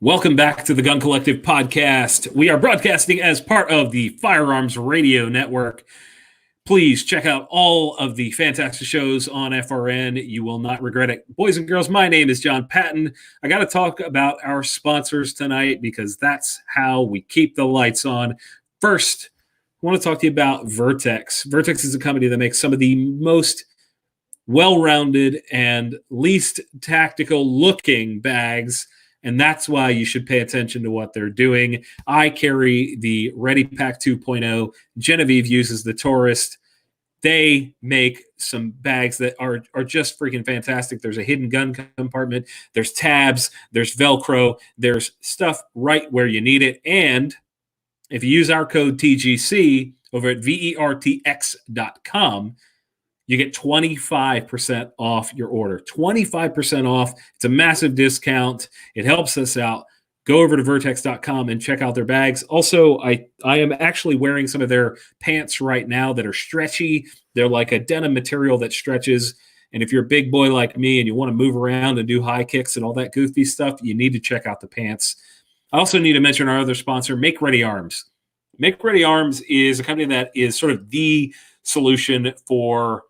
Welcome back to the Gun Collective podcast. We are broadcasting as part of the Firearms Radio Network. Please check out all of the fantastic shows on FRN. You will not regret it. Boys and girls, my name is Jon Patton. I got to talk about our sponsors tonight because that's how we keep the lights on. First, I want to talk to you about Vertex. Vertex is a company that makes some of the most well-rounded and least tactical looking bags, and that's why you should pay attention to what they're doing. I carry the Ready Pack 2.0. Genevieve uses the Tourist. They make some bags that are just freaking fantastic. There's a hidden gun compartment. There's tabs. There's Velcro. There's stuff right where you need it. And if you use our code TGC over at vertx.com, you get 25% off your order. 25% off. It's a massive discount. It helps us out. Go over to vertex.com and check out their bags. Also, I am actually wearing some of their pants right now that are stretchy. They're like a denim material that stretches. And if you're a big boy like me and you want to move around and do high kicks and all that goofy stuff, you need to check out the pants. I also need to mention our other sponsor, Make Ready Arms. Make Ready Arms is a company that is sort of the solution for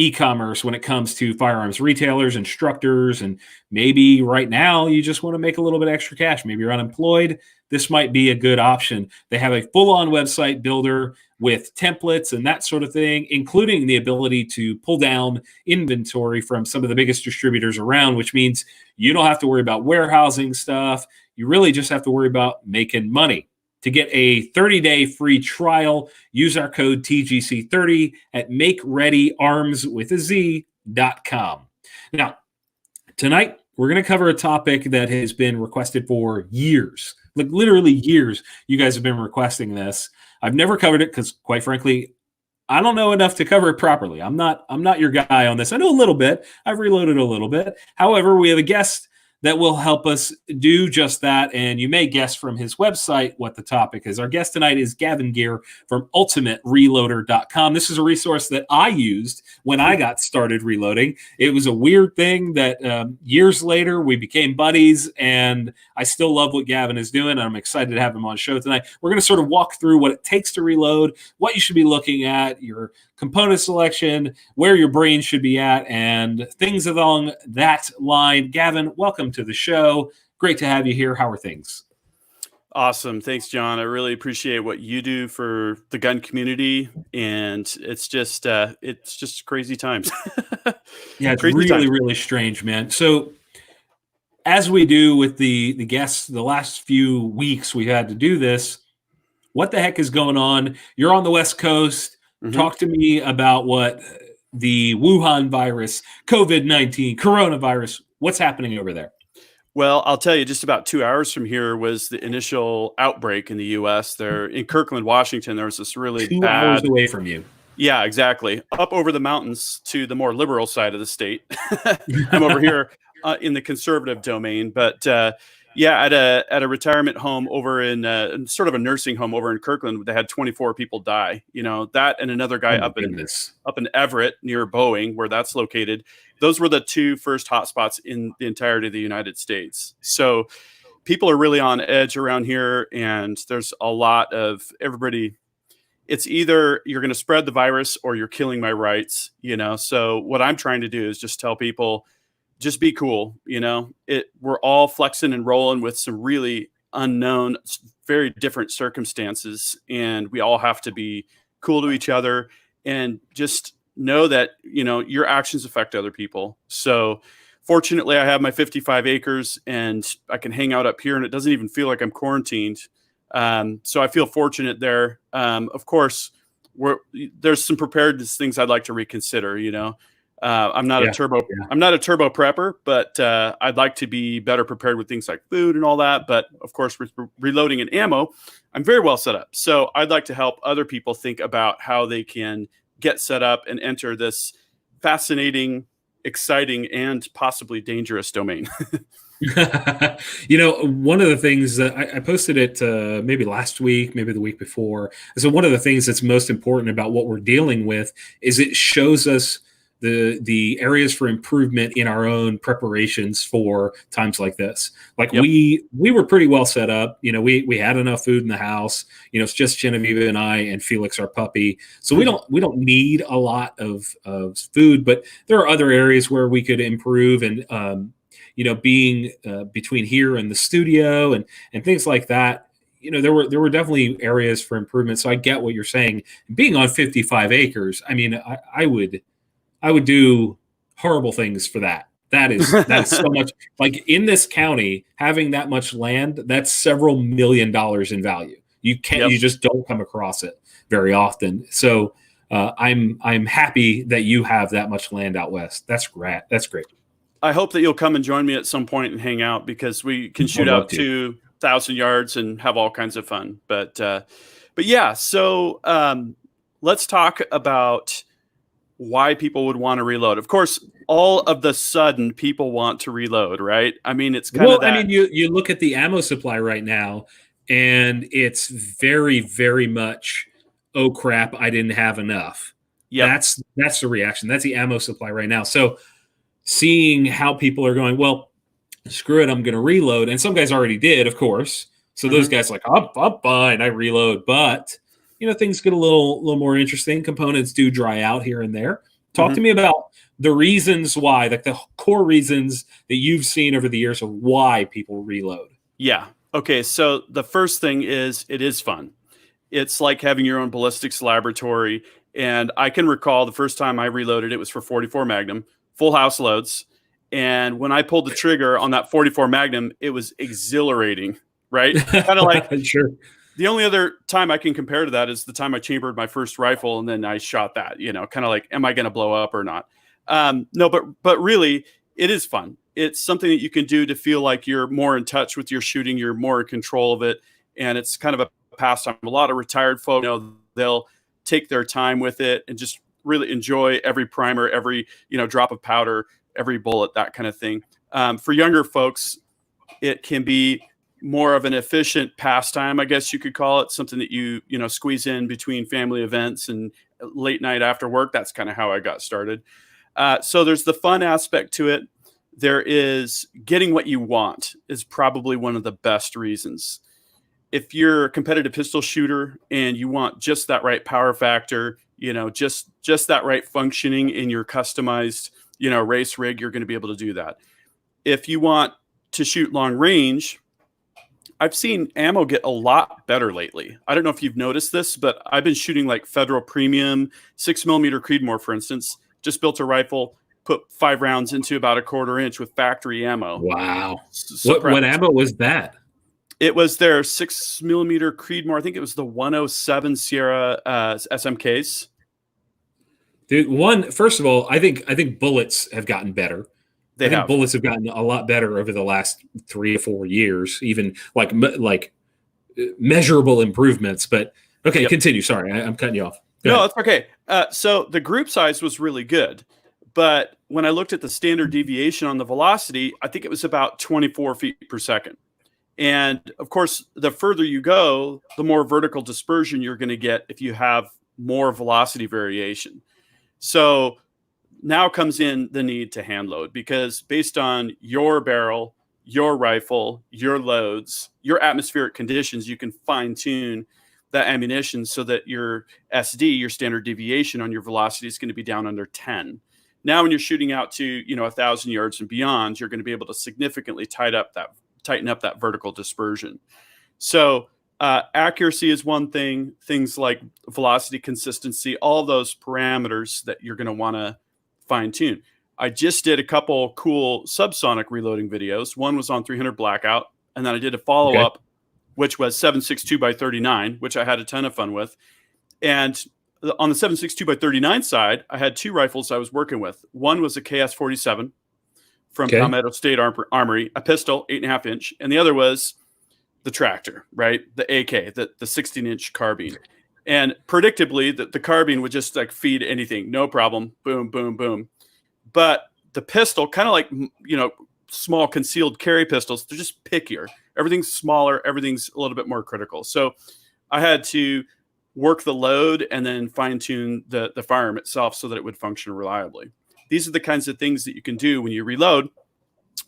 e-commerce when it comes to firearms retailers, instructors, and maybe right now you just want to make a little bit extra cash. Maybe you're unemployed. This might be a good option. They have a full-on website builder with templates and that sort of thing, including the ability to pull down inventory from some of the biggest distributors around, which means you don't have to worry about warehousing stuff. You really just have to worry about making money. To get a 30-day free trial, use our code TGC30 at makereadyarmswithaz.com. Now, tonight, we're going to cover a topic that has been requested for years. Like literally years, you guys have been requesting this. I've never covered it because, quite frankly, I don't know enough to cover it properly. I'm not your guy on this. I know a little bit. I've reloaded a little bit. However, we have a guest that will help us do just that, and you may guess from his website what the topic is. Our guest tonight is Gavin Gear from ultimatereloader.com. This is a resource that I used when I got started reloading. It was a weird thing that years later we became buddies, and I still love what Gavin is doing, and I'm excited to have him on the show tonight. We're going to sort of walk through what it takes to reload, what you should be looking at, your component selection, where your brain should be at, and things along that line. Gavin, welcome to the show. Great to have you here. How are things? Awesome. Thanks, John. I really appreciate what you do for the gun community, and it's just crazy times. Yeah, it's really strange, man. So as we do with the guests, the last few weeks we've had to do this, what the heck is going on? You're on the West Coast. Mm-hmm. Talk to me about what the Wuhan virus, COVID-19, coronavirus, what's happening over there? Well, I'll tell you, just about 2 hours from here was the initial outbreak in the U.S. There in Kirkland, Washington. There was this really 2 hours away from you. Yeah, exactly. Up over the mountains to the more liberal side of the state. I'm over here in the conservative domain, but yeah, at a retirement home over in sort of a nursing home over in Kirkland, they had 24 people die. You know, that and another guy up in Everett near Boeing, where that's located. Those were the two first hotspots in the entirety of the United States. So people are really on edge around here, and there's a lot of everybody. It's either you're going to spread the virus or you're killing my rights, you know? So what I'm trying to do is just tell people, just be cool. You know, we're all flexing and rolling with some really unknown, very different circumstances. And we all have to be cool to each other and just know that, you know, your actions affect other people. So fortunately I have my 55 acres and I can hang out up here and it doesn't even feel like I'm quarantined. So I feel fortunate there. Of course, there's some preparedness things I'd like to reconsider, you know. I'm not a turbo prepper, but I'd like to be better prepared with things like food and all that. But of course, with reloading and ammo, I'm very well set up. So I'd like to help other people think about how they can get set up and enter this fascinating, exciting, and possibly dangerous domain. You know, one of the things that I posted it maybe last week, maybe the week before. So one of the things that's most important about what we're dealing with is it shows us the areas for improvement in our own preparations for times like this. Like Yep. we were pretty well set up. We had enough food in the house. It's just Genevieve and I and Felix, our puppy. So we don't need a lot of food, but there are other areas where we could improve, and being between here and the studio and things like that. There were definitely areas for improvement. So I get what you're saying. Being on 55 acres, I mean, I would do horrible things for that. That's so much. Like in this county, having that much land, that's several $1 million in value. You just don't come across it very often. So I'm happy that you have that much land out west. That's great. That's great. I hope that you'll come and join me at some point and hang out, because we can shoot out to 1,000 yards and have all kinds of fun. But yeah, so let's talk about why people would want to reload. Of course, all of the sudden people want to reload, right? I mean, it's kind of that. I mean, you look at the ammo supply right now, and it's very, very much, oh crap, I didn't have enough. Yep. That's the reaction. That's the ammo supply right now. So seeing how people are going, well, screw it, I'm going to reload. And some guys already did, of course. So those guys are like, I'm fine, I reload. But, things get a little more interesting. Components do dry out here and there. Talk to me about the reasons why, like the core reasons that you've seen over the years of why people reload. Yeah. Okay. So the first thing is, it is fun. It's like having your own ballistics laboratory. And I can recall the first time I reloaded, it was for 44 Magnum, full house loads. And when I pulled the trigger on that 44 Magnum, it was exhilarating, right? Kind of like, sure. The only other time I can compare to that is the time I chambered my first rifle and then I shot that, kind of like, am I going to blow up or not? No, but really it is fun. It's something that you can do to feel like you're more in touch with your shooting. You're more in control of it. And it's kind of a pastime. A lot of retired folk, they'll take their time with it and just really enjoy every primer, every, drop of powder, every bullet, that kind of thing. For younger folks, it can be more of an efficient pastime, I guess you could call it, something that you squeeze in between family events and late night after work. That's kind of how I got started. So there's the fun aspect to it. There is getting what you want is probably one of the best reasons. If you're a competitive pistol shooter and you want just that right power factor, just that right functioning in your customized, race rig, you're going to be able to do that. If you want to shoot long range, I've seen ammo get a lot better lately. I don't know if you've noticed this, but I've been shooting like Federal Premium 6mm Creedmoor, for instance. Just built a rifle, put 5 rounds into about a 1/4 inch with factory ammo. Wow. What ammo was that? It was their 6mm Creedmoor. I think it was the 107 Sierra SMKs. Dude, first of all, I think bullets have gotten better. I think bullets have gotten a lot better over the last 3 or 4 years, even like measurable improvements. But okay, Continue. Sorry, I'm cutting you off. No, it's okay. So the group size was really good, but when I looked at the standard deviation on the velocity, I think it was about 24 feet per second. And of course, the further you go, the more vertical dispersion you're going to get if you have more velocity variation. So now comes in the need to hand load, because based on your barrel, your rifle, your loads, your atmospheric conditions, you can fine tune that ammunition so that your SD, your standard deviation on your velocity, is going to be down under 10. Now, when you're shooting out to 1,000 yards and beyond, you're going to be able to significantly tighten up that vertical dispersion. So accuracy is one thing. Things like velocity, consistency, all those parameters that you're going to want to fine tune. I just did a couple cool subsonic reloading videos. One was on 300 Blackout, and then I did a follow-up, which was 7.62x39, which I had a ton of fun with. And on the 7.62x39 side, I had 2 rifles I was working with. One was a KS-47 from Palmetto State Armory, a pistol, 8.5 inch, and the other was the tractor, right? The AK, the 16-inch carbine. And predictably, the carbine would just like feed anything, no problem, boom, boom, boom. But the pistol, kind of like, small concealed carry pistols, they're just pickier. Everything's smaller, everything's a little bit more critical. So I had to work the load and then fine tune the firearm itself so that it would function reliably. these are the kinds of things that you can do when you reload.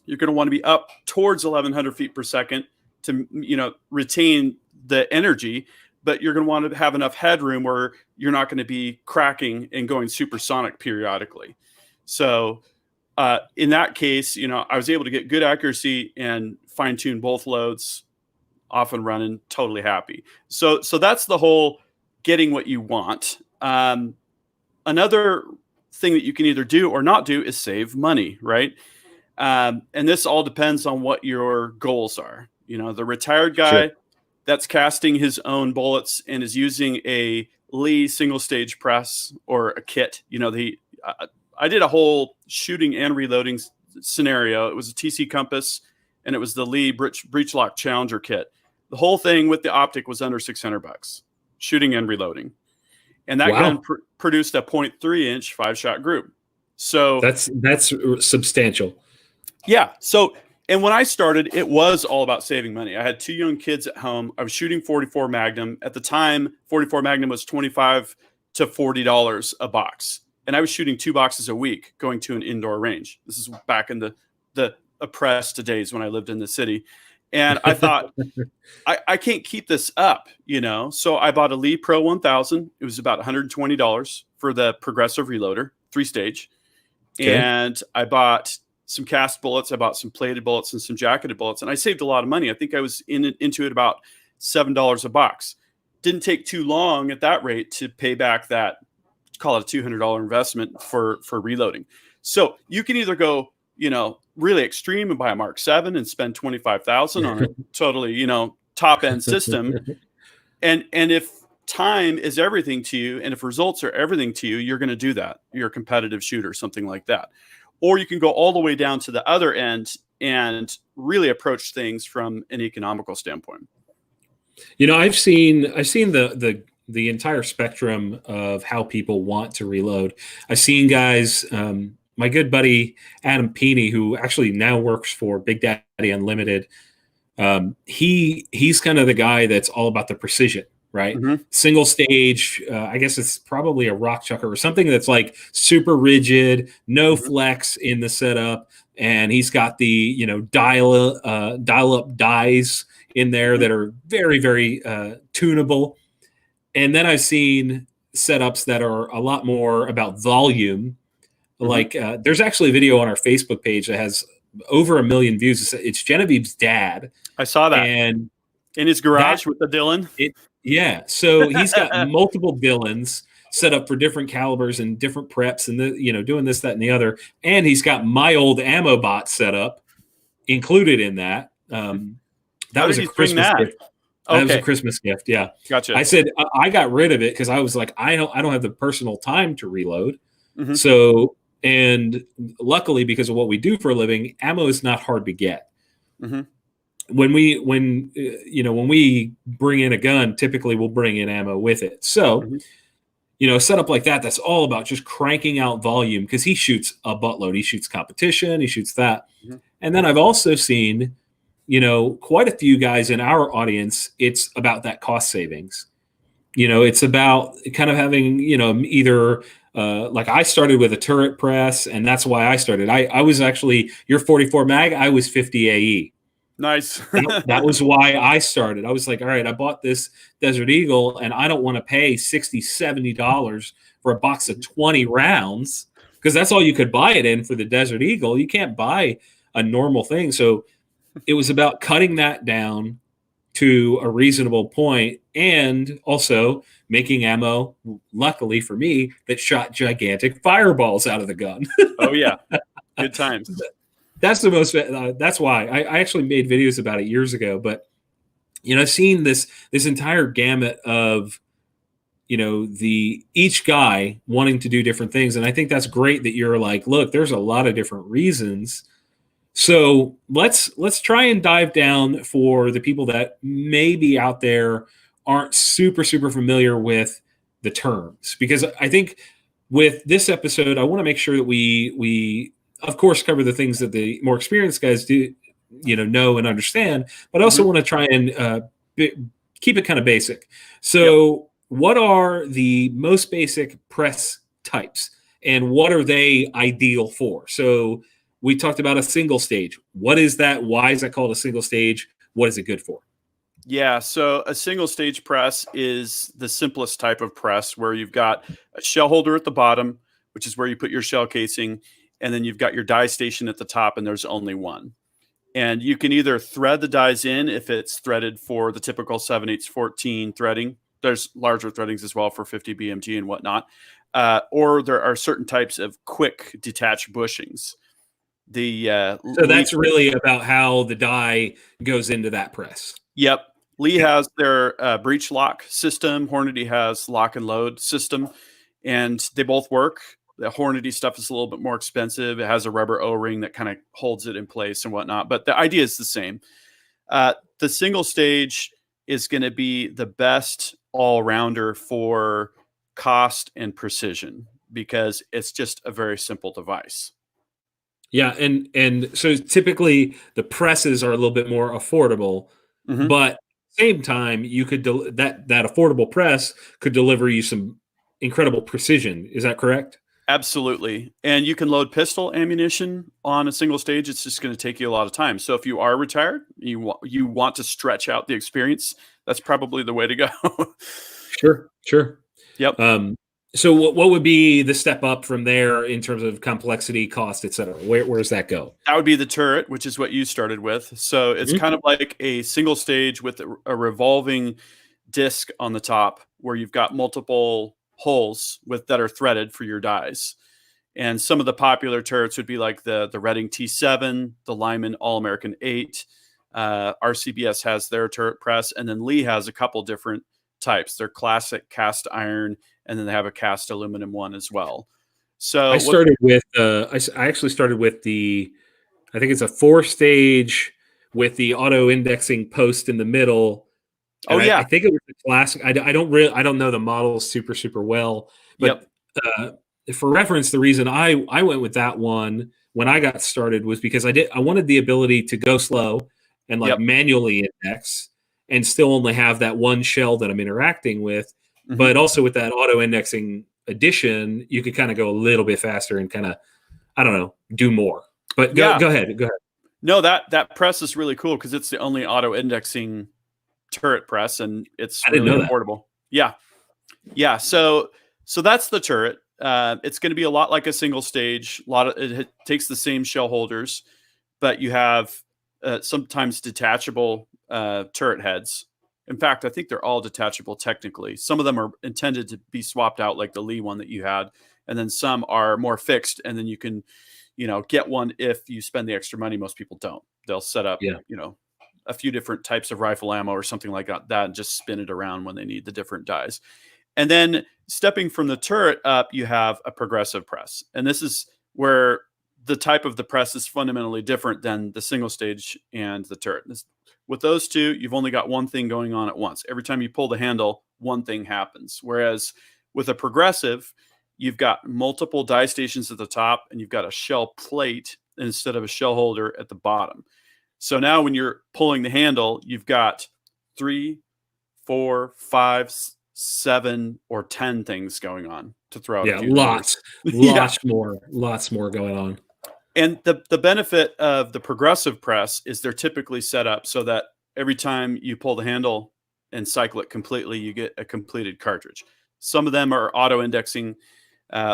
You're going to want to be up towards 1100 feet per second to, retain the energy, but you're going to want to have enough headroom where you're not going to be cracking and going supersonic periodically. So in that case, I was able to get good accuracy and fine tune both loads, off and running, totally happy. So that's the whole getting what you want. Another thing that you can either do or not do is save money, right? And this all depends on what your goals are. The retired guy Sure. that's casting his own bullets and is using a Lee single stage press or a kit. I did a whole shooting and reloading scenario. It was a TC Compass, and it was the Lee breech lock Challenger kit. The whole thing with the optic was under $600, shooting and reloading, and that gun produced a 0.3 inch 5-shot group. So that's substantial. Yeah. So, and when I started, it was all about saving money. I had 2 young kids at home. I was shooting 44 Magnum. At the time, 44 Magnum was $25 to $40 a box. And I was shooting 2 boxes a week going to an indoor range. This is back in the oppressed days when I lived in the city. And I thought, I can't keep this up, So I bought a Lee Pro 1000. It was about $120 for the progressive reloader, 3-stage. Okay. And I bought some cast bullets. I bought some plated bullets and some jacketed bullets. And I saved a lot of money. I think I was into it about $7 a box. Didn't take too long at that rate to pay back that, call it a $200 investment for reloading. So you can either go, really extreme and buy a Mark 7 and spend $25,000 on a totally, top end system. And if time is everything to you, and if results are everything to you, you're going to do that. You're a competitive shooter, something like that. Or you can go all the way down to the other end and really approach things from an economical standpoint. I've seen the entire spectrum of how people want to reload. I've seen guys, my good buddy Adam Peeney, who actually now works for Big Daddy Unlimited. He's kind of the guy that's all about the precision, right? Mm-hmm. Single stage, I guess it's probably a rock chucker or something that's like super rigid, no flex in the setup. And he's got the, dial up dies in there that are very, very tunable. And then I've seen setups that are a lot more about volume. Like there's actually a video on our Facebook page that has over 1 million views. It's Genevieve's dad. I saw that. And in his garage with the Dillon. Yeah. So he's got multiple Dillons set up for different calibers and different preps and doing this, that, and the other. And he's got my old ammo bot set up included in that. That was a Christmas gift. That was a Christmas gift. Yeah. Gotcha. I said I got rid of it because I was like, I don't have the personal time to reload. Mm-hmm. So, and luckily, because of what we do for a living, ammo is not hard to get. Mm-hmm. When we bring in a gun, typically we'll bring in ammo with it. So, a setup like that, that's all about just cranking out volume because he shoots a buttload. He shoots competition. He shoots that. Mm-hmm. And then I've also seen, quite a few guys in our audience, it's about that cost savings. It's about kind of having, either like I started with a turret press, and that's why I started. I was actually your 44 mag. I was 50 AE. Nice. that was why I started. I was like, all right, I bought this Desert Eagle, and I don't want to pay $60, $70 for a box of 20 rounds because that's all you could buy it in for the Desert Eagle. You can't buy a normal thing. So it was about cutting that down to a reasonable point and also making ammo, luckily for me, that shot gigantic fireballs out of the gun. Oh, yeah. Good times. That's the most. That's why I actually made videos about it years ago. But I've seen this entire gamut of each guy wanting to do different things, and I think that's great that you're like, look, there's a lot of different reasons. So let's try and dive down for the people that maybe out there aren't super familiar with the terms, because I think with this episode, I want to make sure that we of course cover the things that the more experienced guys do, know and understand, but I also want to try and keep it kind of basic. So what are the most basic press types? and what are they ideal for? So we talked about a single stage. What is that? Why is that called a single stage? What is it good for? Yeah, so a single stage press is the simplest type of press where you've got a shell holder at the bottom, which is where you put your shell casing, and then you've got your die station at the top, and there's only one. And you can either thread the dies in if it's threaded for the typical 7/8 threading. There's larger threadings as well for 50 BMG and whatnot. Or there are certain types of quick detached bushings. So that's really about how the die goes into that press. Yep. Lee has their breech lock system. Hornady has lock and load system, and they both work. The Hornady stuff is a little bit more expensive. It has a rubber O-ring that kind of holds it in place and whatnot, but the idea is the same. The single stage is going to be the best all-rounder for cost and precision because it's just a very simple device. Yeah, and so typically the presses are a little bit more affordable, but same time you could that affordable press could deliver you some incredible precision. Is that correct? Absolutely. And you can load pistol ammunition on a single stage. It's just going to take you a lot of time. So if you are retired, you want to stretch out the experience, that's probably the way to go. Sure. Yep. So what would be the step up from there in terms of complexity, cost, et cetera? Where does that go? That would be the turret, which is what you started with. So it's kind of like a single stage with a revolving disc on the top where you've got multiple holes that are threaded for your dies. And some of the popular turrets would be like the Reading T7, the Lyman All-American 8. RCBS has their turret press, and then Lee has a couple different types. They're classic cast iron, and then they have a cast aluminum one as well. So I started with I actually started with I think it's a 4-stage with the auto indexing post in the middle. And I think it was the classic. I don't know the models super well, but for reference, the reason I went with that one when I got started was because I wanted the ability to go slow and manually index and still only have that one shell that I'm interacting with, but also with that auto indexing addition, you could kind of go a little bit faster and kind of, I don't know, do more. But go ahead. No, that press is really cool because it's the only auto indexing turret press, and it's really affordable. Yeah. So that's the turret. It's going to be a lot like a single stage. It takes the same shell holders, but you have sometimes detachable turret heads. In fact, I think they're all detachable technically. Some of them are intended to be swapped out, like the Lee one that you had, and then some are more fixed, and then you can, get one if you spend the extra money. Most people don't. They'll set up, a few different types of rifle ammo or something like that and just spin it around when they need the different dies. And then stepping from the turret up, you have a progressive press. And this is where the type of the press is fundamentally different than the single stage and the turret. With those two, you've only got one thing going on at once. Every time you pull the handle, one thing happens. Whereas with a progressive, you've got multiple die stations at the top and you've got a shell plate instead of a shell holder at the bottom. So now when you're pulling the handle, you've got 3, 4, 5, 7, or 10 things going on to throw out. Yeah, lots more going on. And the benefit of the progressive press is they're typically set up so that every time you pull the handle and cycle it completely, you get a completed cartridge. Some of them are auto indexing,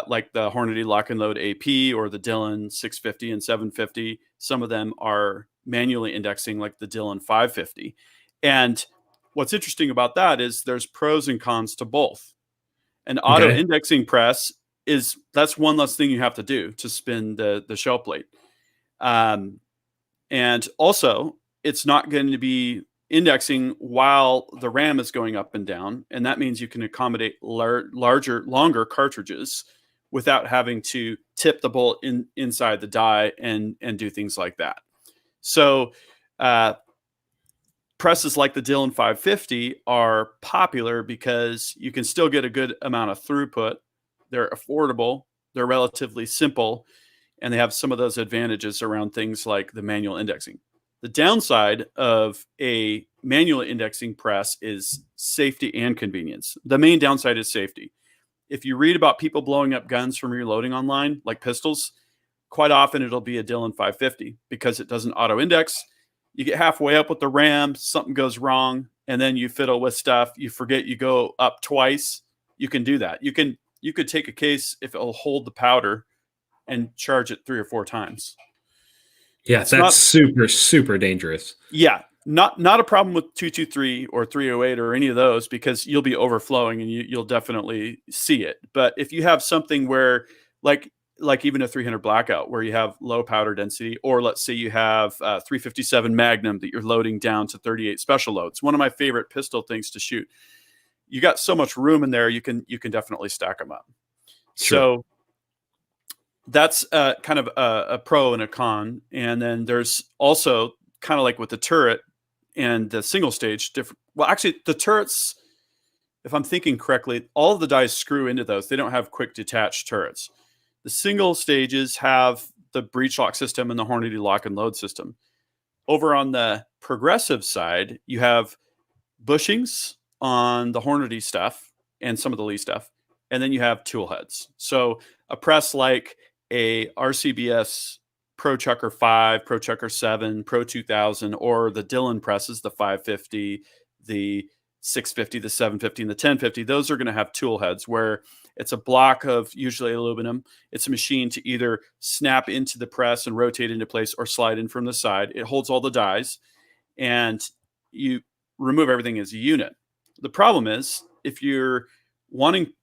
like the Hornady Lock and Load AP or the Dillon 650 and 750. Some of them are manually indexing, like the Dillon 550. And what's interesting about that is there's pros and cons to both. An auto indexing press that's one less thing you have to do to spin the shell plate. And also it's not going to be indexing while the RAM is going up and down. And that means you can accommodate longer cartridges without having to tip the bullet inside the die and do things like that. So presses like the Dillon 550 are popular because you can still get a good amount of throughput. They're affordable, they're relatively simple, and they have some of those advantages around things like the manual indexing. The downside of a manual indexing press is safety and convenience. The main downside is safety. if you read about people blowing up guns from reloading online, like pistols, quite often it'll be a Dillon 550 because it doesn't auto index. You get halfway up with the RAM, something goes wrong, and then you fiddle with stuff. You forget you go up twice. You can do that. You could take a case if it'll hold the powder and charge it 3 or 4 times. Yeah, It's that's not, super, super dangerous. yeah, not a problem with 223 or 308 or any of those, because you'll be overflowing and you'll definitely see it. But if you have something where like even a 300 blackout where you have low powder density, or let's say you have 357 Magnum that you're loading down to 38 special loads, one of my favorite pistol things to shoot. You got so much room in there, you can definitely stack them up. Sure. So that's kind of a pro and a con. And then there's also kind of like with the turret and the single stage different. Well, actually the turrets, if I'm thinking correctly, all of the dies screw into those. They don't have quick detach turrets. The single stages have the breech lock system and the Hornady lock and load system. Over on the progressive side, you have bushings on the Hornady stuff and some of the Lee stuff. And then you have tool heads. So a press like a RCBS Pro Chucker 5, Pro Chucker 7, Pro 2000, or the Dillon presses, the 550, the 650, the 750, and the 1050, those are going to have tool heads where it's a block of usually aluminum. It's a machine to either snap into the press and rotate into place or slide in from the side. It holds all the dies, and you remove everything as a unit. The problem is if you're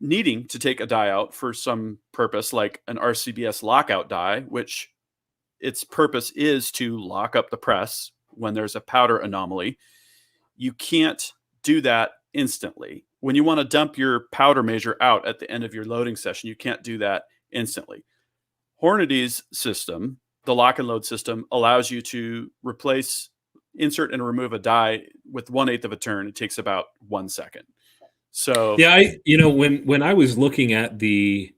needing to take a die out for some purpose, like an RCBS lockout die, which its purpose is to lock up the press when there's a powder anomaly, you can't do that instantly. When you want to dump your powder measure out at the end of your loading session, you can't do that instantly. Hornady's system, the lock and load system, allows you to replace, insert, and remove a die with 1/8 of a turn. It takes about 1 second. So yeah, when I was looking at the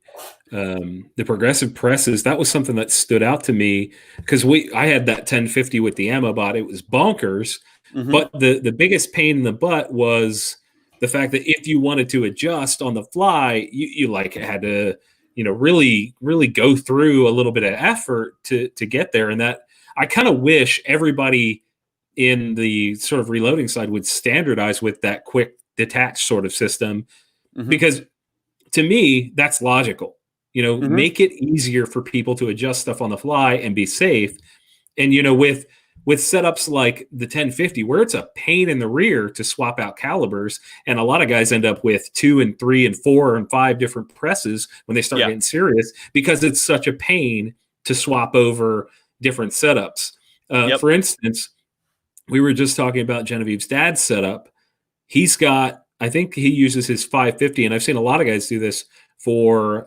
progressive presses, that was something that stood out to me because I had that 1050 with the ammo bot. It was bonkers, but the biggest pain in the butt was the fact that if you wanted to adjust on the fly, you like had to really go through a little bit of effort to get there, and that I kind of wish everybody in the sort of reloading side would standardize with that quick detached sort of system, because to me that's logical. Make it easier for people to adjust stuff on the fly and be safe. And with setups like the 1050 where it's a pain in the rear to swap out calibers, and a lot of guys end up with 2 and 3 and 4 and 5 different presses when they start getting serious, because it's such a pain to swap over different setups. For instance, we were just talking about Genevieve's dad's setup. He's got, I think he uses his 550, and I've seen a lot of guys do this for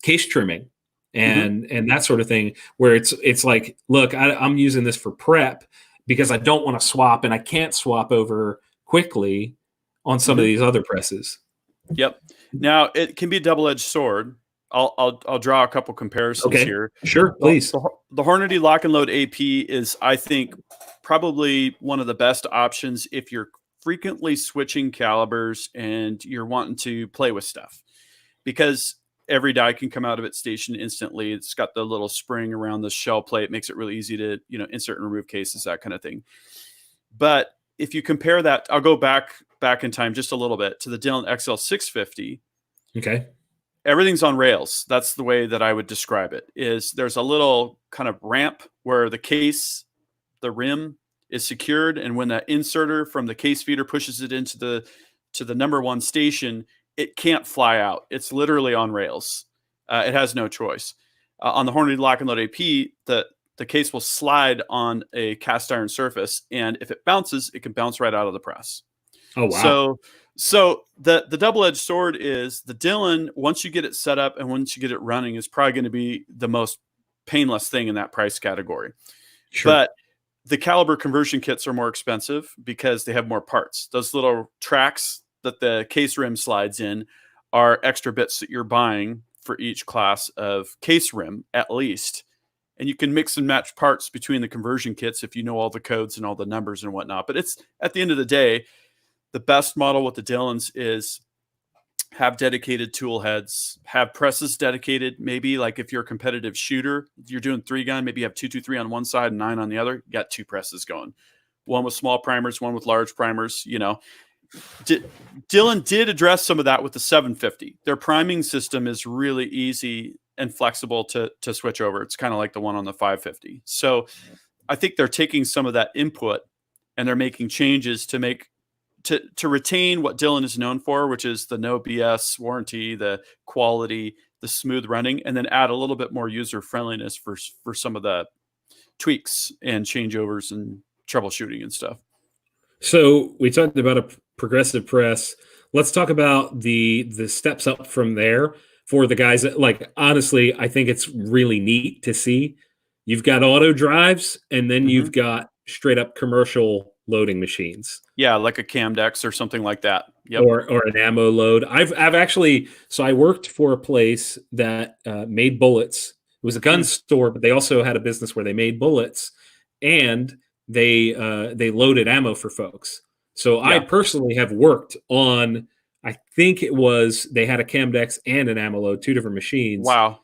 case trimming and that sort of thing, where it's like, look, I'm using this for prep because I don't want to swap, and I can't swap over quickly on some of these other presses. Yep. Now it can be a double-edged sword. I'll draw a couple comparisons here. Sure, please. The Hornady Lock and Load AP is, I think, probably one of the best options if you're frequently switching calibers and you're wanting to play with stuff, because every die can come out of its station instantly. It's got the little spring around the shell plate, makes it really easy to insert and remove cases, that kind of thing. But if you compare that, I'll go back in time just a little bit to the Dillon XL 650. Okay. Everything's on rails. That's the way that I would describe it. Is there's a little kind of ramp where the case, the rim, is secured, and when the inserter from the case feeder pushes it into the number one station, it can't fly out. It's literally on rails. It has no choice. On the Hornady Lock and Load AP, the case will slide on a cast iron surface, and if it bounces, it can bounce right out of the press. Oh wow! So the double-edged sword is the Dillon. Once you get it set up and once you get it running, is probably going to be the most painless thing in that price category. Sure. But the caliber conversion kits are more expensive because they have more parts. Those little tracks that the case rim slides in are extra bits that you're buying for each class of case rim, at least. And you can mix and match parts between the conversion kits if you know all the codes and all the numbers and whatnot. But it's, at the end of the day, the best model with the Dillons is have dedicated tool heads, have presses dedicated. Maybe like if you're a competitive shooter, you're doing 3-gun, maybe you have 223 on one side and 9 on the other. You got 2 presses going, one with small primers, one with large primers. Dylan did address some of that with the 750. Their priming system is really easy and flexible to switch over. It's kind of like the one on the 550. So I think they're taking some of that input and they're making changes to retain what Dylan is known for, which is the no BS warranty, the quality, the smooth running, and then add a little bit more user friendliness for some of the tweaks and changeovers and troubleshooting and stuff. So we talked about a progressive press. Let's talk about the steps up from there for the guys that, like, honestly, I think it's really neat to see. You've got auto drives, and then you've got straight up commercial loading machines. Yeah, like a Camdex or something like that. Yep. Or an ammo load. I've actually, so I worked for a place that made bullets. It was a gun store, but they also had a business where they made bullets, and they loaded ammo for folks. So I personally have worked on, I think it was, they had a Camdex and an ammo load, 2 different machines. Wow.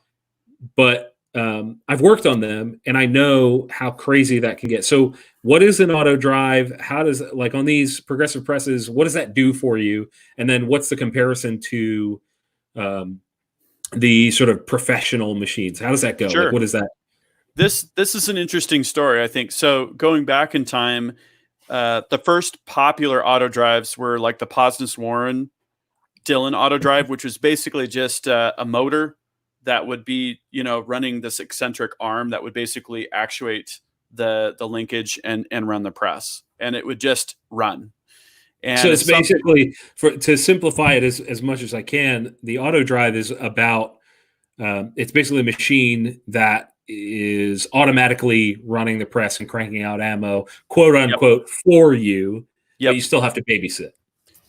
But I've worked on them, and I know how crazy that can get. So what is an auto drive? How does, like, on these progressive presses, what does that do for you? And then what's the comparison to the sort of professional machines? How does that go? Sure. Like, what is that? This is an interesting story, I think. So going back in time, the first popular auto drives were like the Posness Warren Dylan auto drive, which was basically just a motor that would be, running this eccentric arm that would basically actuate the linkage and run the press, and it would just run. And so it's basically, to simplify it as much as I can, the auto drive is about, it's basically a machine that is automatically running the press and cranking out ammo, quote unquote, for you, but you still have to babysit.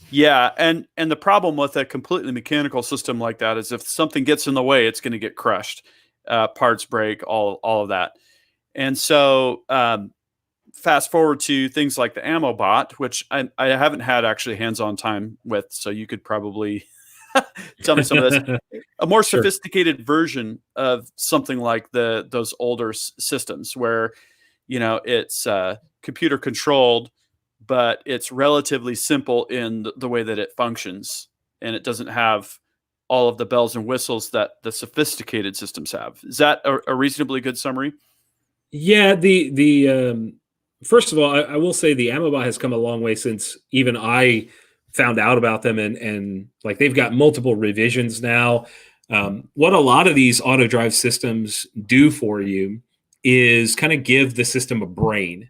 Yeah, and the problem with a completely mechanical system like that is if something gets in the way, it's going to get crushed. Parts break, all of that. And so fast forward to things like the ammo bot, which I haven't had actually hands-on time with, so you could probably tell me some of this. A more sophisticated version of something like those older systems where, it's computer controlled, but it's relatively simple in the way that it functions, and it doesn't have all of the bells and whistles that the sophisticated systems have. Is that a reasonably good summary? Yeah, the first of all, I will say the AmmoBot has come a long way since even I found out about them, and like they've got multiple revisions now. What a lot of these auto drive systems do for you is kind of give the system a brain.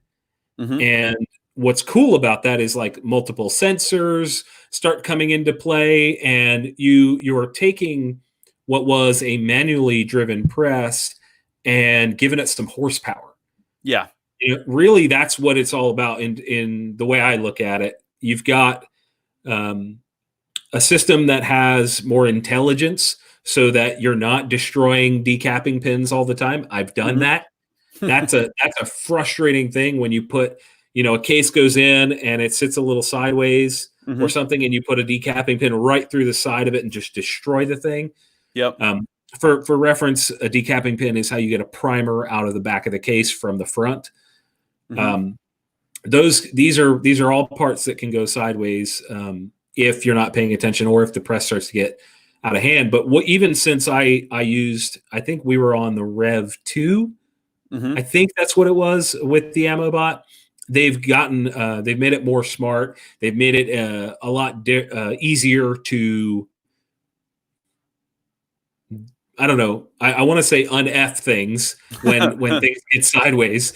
And what's cool about that is like multiple sensors start coming into play, and you're taking what was a manually driven press and giving it some horsepower. Yeah. Really, that's what it's all about in the way I look at it. You've got a system that has more intelligence so that you're not destroying decapping pins all the time. I've done that. That's a frustrating thing when you put, a case goes in and it sits a little sideways or something, and you put a decapping pin right through the side of it and just destroy the thing. Yep. For reference, a decapping pin is how you get a primer out of the back of the case from the front. These are all parts that can go sideways if you're not paying attention or if the press starts to get out of hand. But even since I think we were on the Rev 2, I think that's what it was with the AmmoBot. They've made it more smart. They've made it a lot easier to, I don't know, I want to say un-F things when things get sideways.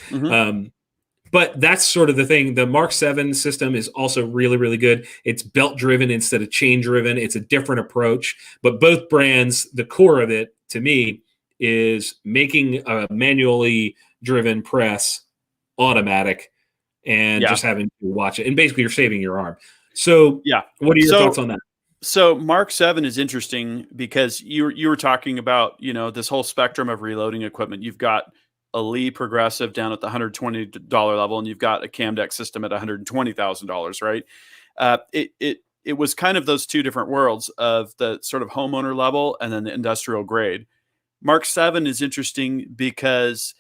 But that's sort of the thing. The Mark 7 system is also really, really good. It's belt-driven instead of chain-driven. It's a different approach. But both brands, the core of it, to me, is making a manually driven press automatic and just having to watch it. And basically, you're saving your arm. So what are your thoughts on that? So Mark 7 is interesting because you were talking about, this whole spectrum of reloading equipment. You've got a Lee progressive down at the $120 level, and you've got a Camdex system at $120,000, right? it was kind of those two different worlds of the sort of homeowner level and then the industrial grade. Mark 7 is interesting because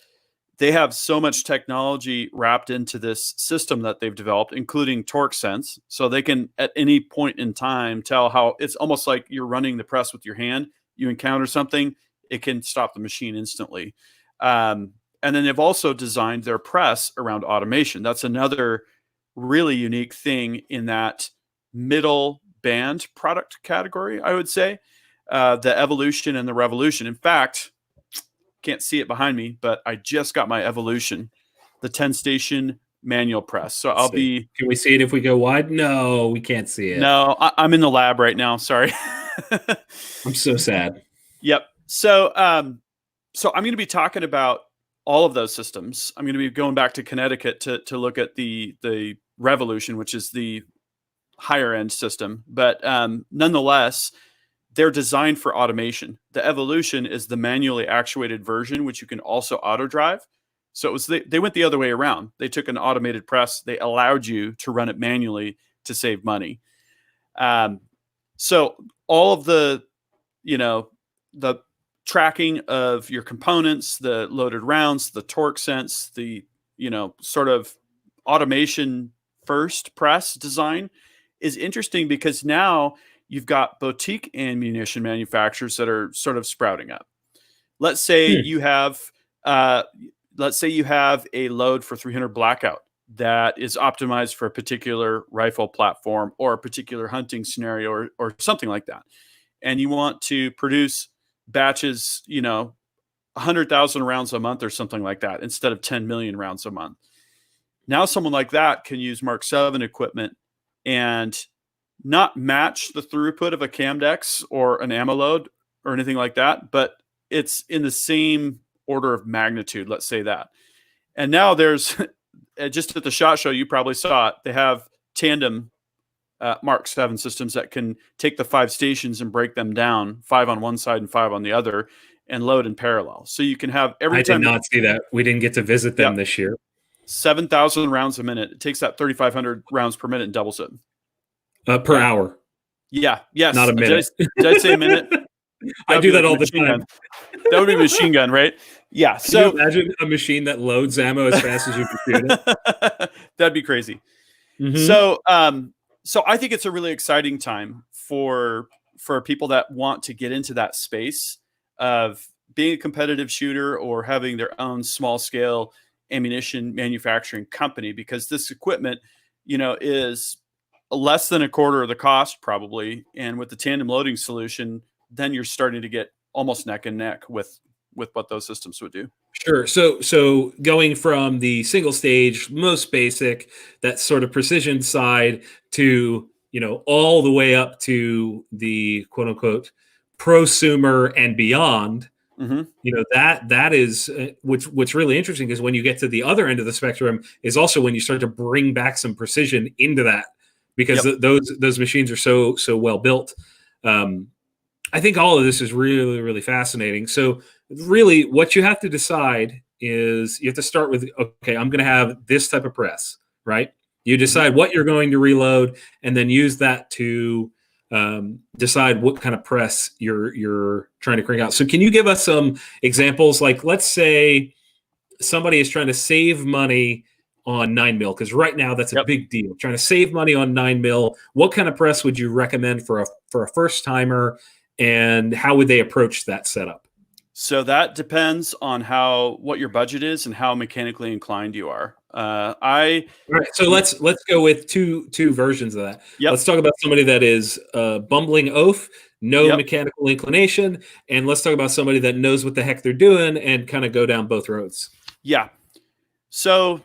they have so much technology wrapped into this system that they've developed, including torque sense. So they can, at any point in time, tell how it's almost like you're running the press with your hand. You encounter something, it can stop the machine instantly. And then they've also designed their press around automation. That's another really unique thing in that middle band product category, I would say. The evolution and the revolution. In fact, can't see it behind me, but I just got my Evolution, the 10-station manual press. So I'll be. Can we see it if we go wide? No, we can't see it. No, I'm in the lab right now. Sorry. I'm so sad. Yep. So, so I'm going to be talking about all of those systems. I'm going to be going back to Connecticut to look at the Revolution, which is the higher end system. But nonetheless, they're designed for automation. The Evolution is the manually actuated version, which you can also auto drive. So it was they went the other way around. They took an automated press. They allowed you to run it manually to save money. So all of the tracking of your components, the loaded rounds, the torque sense, the sort of automation first press design is interesting because now you've got boutique ammunition manufacturers that are sort of sprouting up. Let's say you have a load for 300 Blackout that is optimized for a particular rifle platform or a particular hunting scenario or something like that. And you want to produce batches, 100,000 rounds a month or something like that instead of 10 million rounds a month. Now someone like that can use Mark 7 equipment and not match the throughput of a Camdex or an ammo load or anything like that, but it's in the same order of magnitude, let's say that. And now there's, just at the SHOT Show, you probably saw it, they have tandem Mark 7 systems that can take the 5 stations and break them down, 5 on one side and 5 on the other, and load in parallel. So you can have every time. I did not see that. We didn't get to visit them this year. 7,000 rounds a minute. It takes that 3,500 rounds per minute and doubles it. Per hour. Yeah. Yes. Not a minute. Did I say a minute? I do that all the time. Gun. That would be a machine gun, right? Yeah. So can you imagine a machine that loads ammo as fast as you can shoot it? That'd be crazy. Mm-hmm. So I think it's a really exciting time for people that want to get into that space of being a competitive shooter or having their own small scale ammunition manufacturing company, because this equipment, is less than a quarter of the cost probably. And with the tandem loading solution, then you're starting to get almost neck and neck with what those systems would do. Sure. So going from the single stage, most basic, that sort of precision side to, all the way up to the quote unquote prosumer and beyond, mm-hmm. That is what's really interesting is when you get to the other end of the spectrum is also when you start to bring back some precision into that, because those machines are so well built. I think all of this is really, really fascinating. So really what you have to decide is you have to start with, okay, I'm going to have this type of press, right? You decide what you're going to reload and then use that to decide what kind of press you're trying to crank out. So can you give us some examples? Like, let's say somebody is trying to save money on 9mm, because right now that's a big deal. Trying to save money on 9mm. What kind of press would you recommend for a first timer, and how would they approach that setup? So that depends on what your budget is and how mechanically inclined you are. All right, so let's go with two versions of that. Yep. Let's talk about somebody that is bumbling oaf, no mechanical inclination, and let's talk about somebody that knows what the heck they're doing and kind of go down both roads. Yeah. So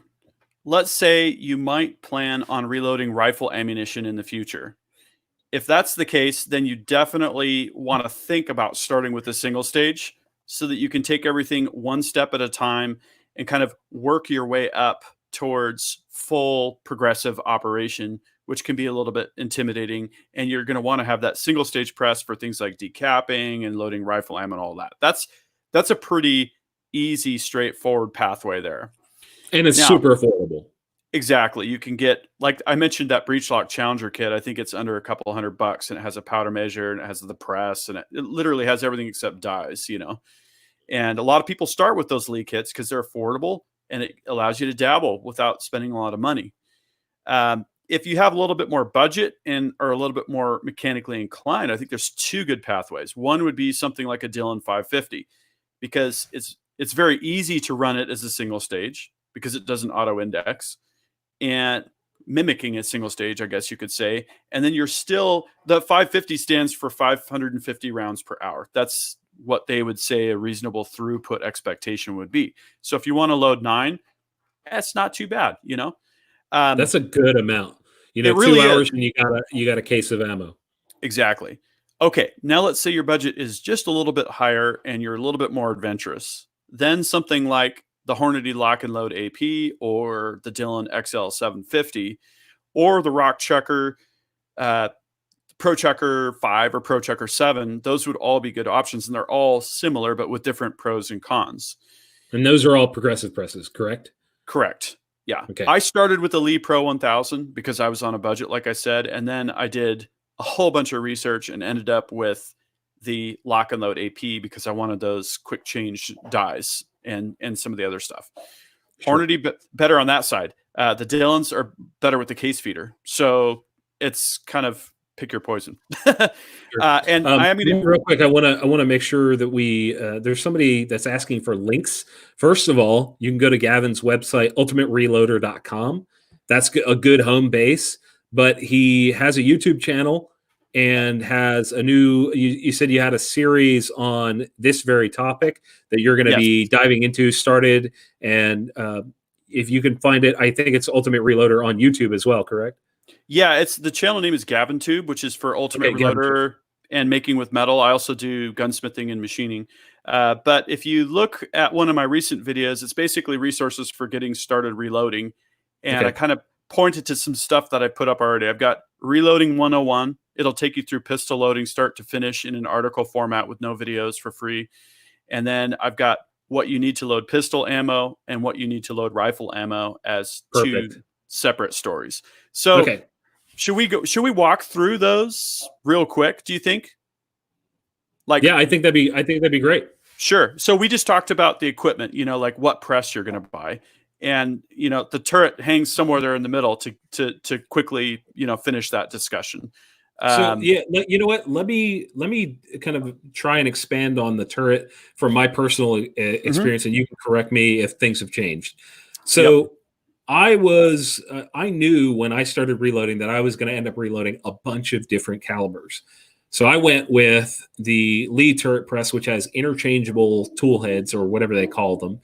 let's say you might plan on reloading rifle ammunition in the future. If that's the case, then you definitely want to think about starting with a single stage so that you can take everything one step at a time and kind of work your way up towards full progressive operation, which can be a little bit intimidating. And you're going to want to have that single stage press for things like decapping and loading rifle ammo and all that. That's a pretty easy, straightforward pathway there. And it's super affordable. Exactly. You can get, like I mentioned, that Breechlock Challenger kit. I think it's under a couple $100, and it has a powder measure, and it has the press, and it literally has everything except dies, you know. And a lot of people start with those Lee kits because they're affordable and it allows you to dabble without spending a lot of money. If you have a little bit more budget and are a little bit more mechanically inclined, I think there's two good pathways. One would be something like a Dillon 550, because it's very easy to run it as a single stage because it doesn't auto index, and mimicking a single stage, I guess you could say. And then you're still, the 550 stands for 550 rounds per hour. That's what they would say a reasonable throughput expectation would be. So if you want to load 9, that's not too bad, you know. That's a good amount. You know, It really 2 hours is. and you got a case of ammo. Exactly. Okay, now let's say your budget is just a little bit higher and you're a little bit more adventurous. Then something like the Hornady Lock and Load AP, or the Dillon XL 750, or the Rock Chucker, Pro Chucker 5 or Pro Chucker 7, those would all be good options, and they're all similar but with different pros and cons. And those are all progressive presses, correct? Correct. Yeah. Okay. I started with the Lee Pro 1000 because I was on a budget, like I said, and then I did a whole bunch of research and ended up with the Lock and Load AP because I wanted those quick change dies and some of the other stuff. Sure. Hornady better on that side. The Dillons are better with the case feeder, so it's kind of pick your poison. Sure. And I mean, real quick, I want to make sure that we there's somebody that's asking for links. First of all, you can go to Gavin's website, ultimatereloader.com. That's a good home base, but he has a YouTube channel and has a new, you said you had a series on this very topic that you're going to be diving into, started. And if you can find it, I think it's Ultimate Reloader on YouTube as well, correct? Yeah, it's the channel name is Gavin Tube, which is for Ultimate Reloader and Making with Metal. I also do gunsmithing and machining. But if you look at one of my recent videos, it's basically resources for getting started reloading. And I kind of pointed to some stuff that I put up already. I've got Reloading 101. It'll take you through pistol loading start to finish in an article format with no videos for free. And then I've got what you need to load pistol ammo and what you need to load rifle ammo as two separate stories. So should we walk through those real quick, do you think? Like, yeah, I think that'd be great. Sure. So we just talked about the equipment, you know, like what press you're going to buy. And, you know, the turret hangs somewhere there in the middle to quickly, you know, finish that discussion. So yeah, you know what? Let me kind of try and expand on the turret from my personal experience, and you can correct me if things have changed. So I knew when I started reloading that I was going to end up reloading a bunch of different calibers. So I went with the Lee turret press, which has interchangeable tool heads or whatever they call them.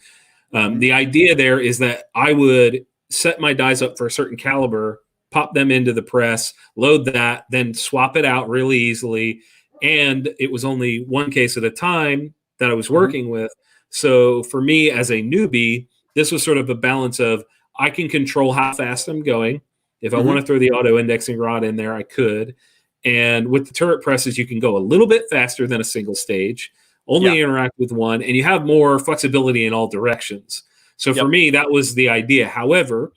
The idea there is that I would set my dies up for a certain caliber, pop them into the press, load that, then swap it out really easily. And it was only one case at a time that I was working with. So for me as a newbie, this was sort of a balance of I can control how fast I'm going. If I want to throw the auto indexing rod in there, I could. And with the turret presses, you can go a little bit faster than a single stage, only interact with one, and you have more flexibility in all directions. So for me, that was the idea. However,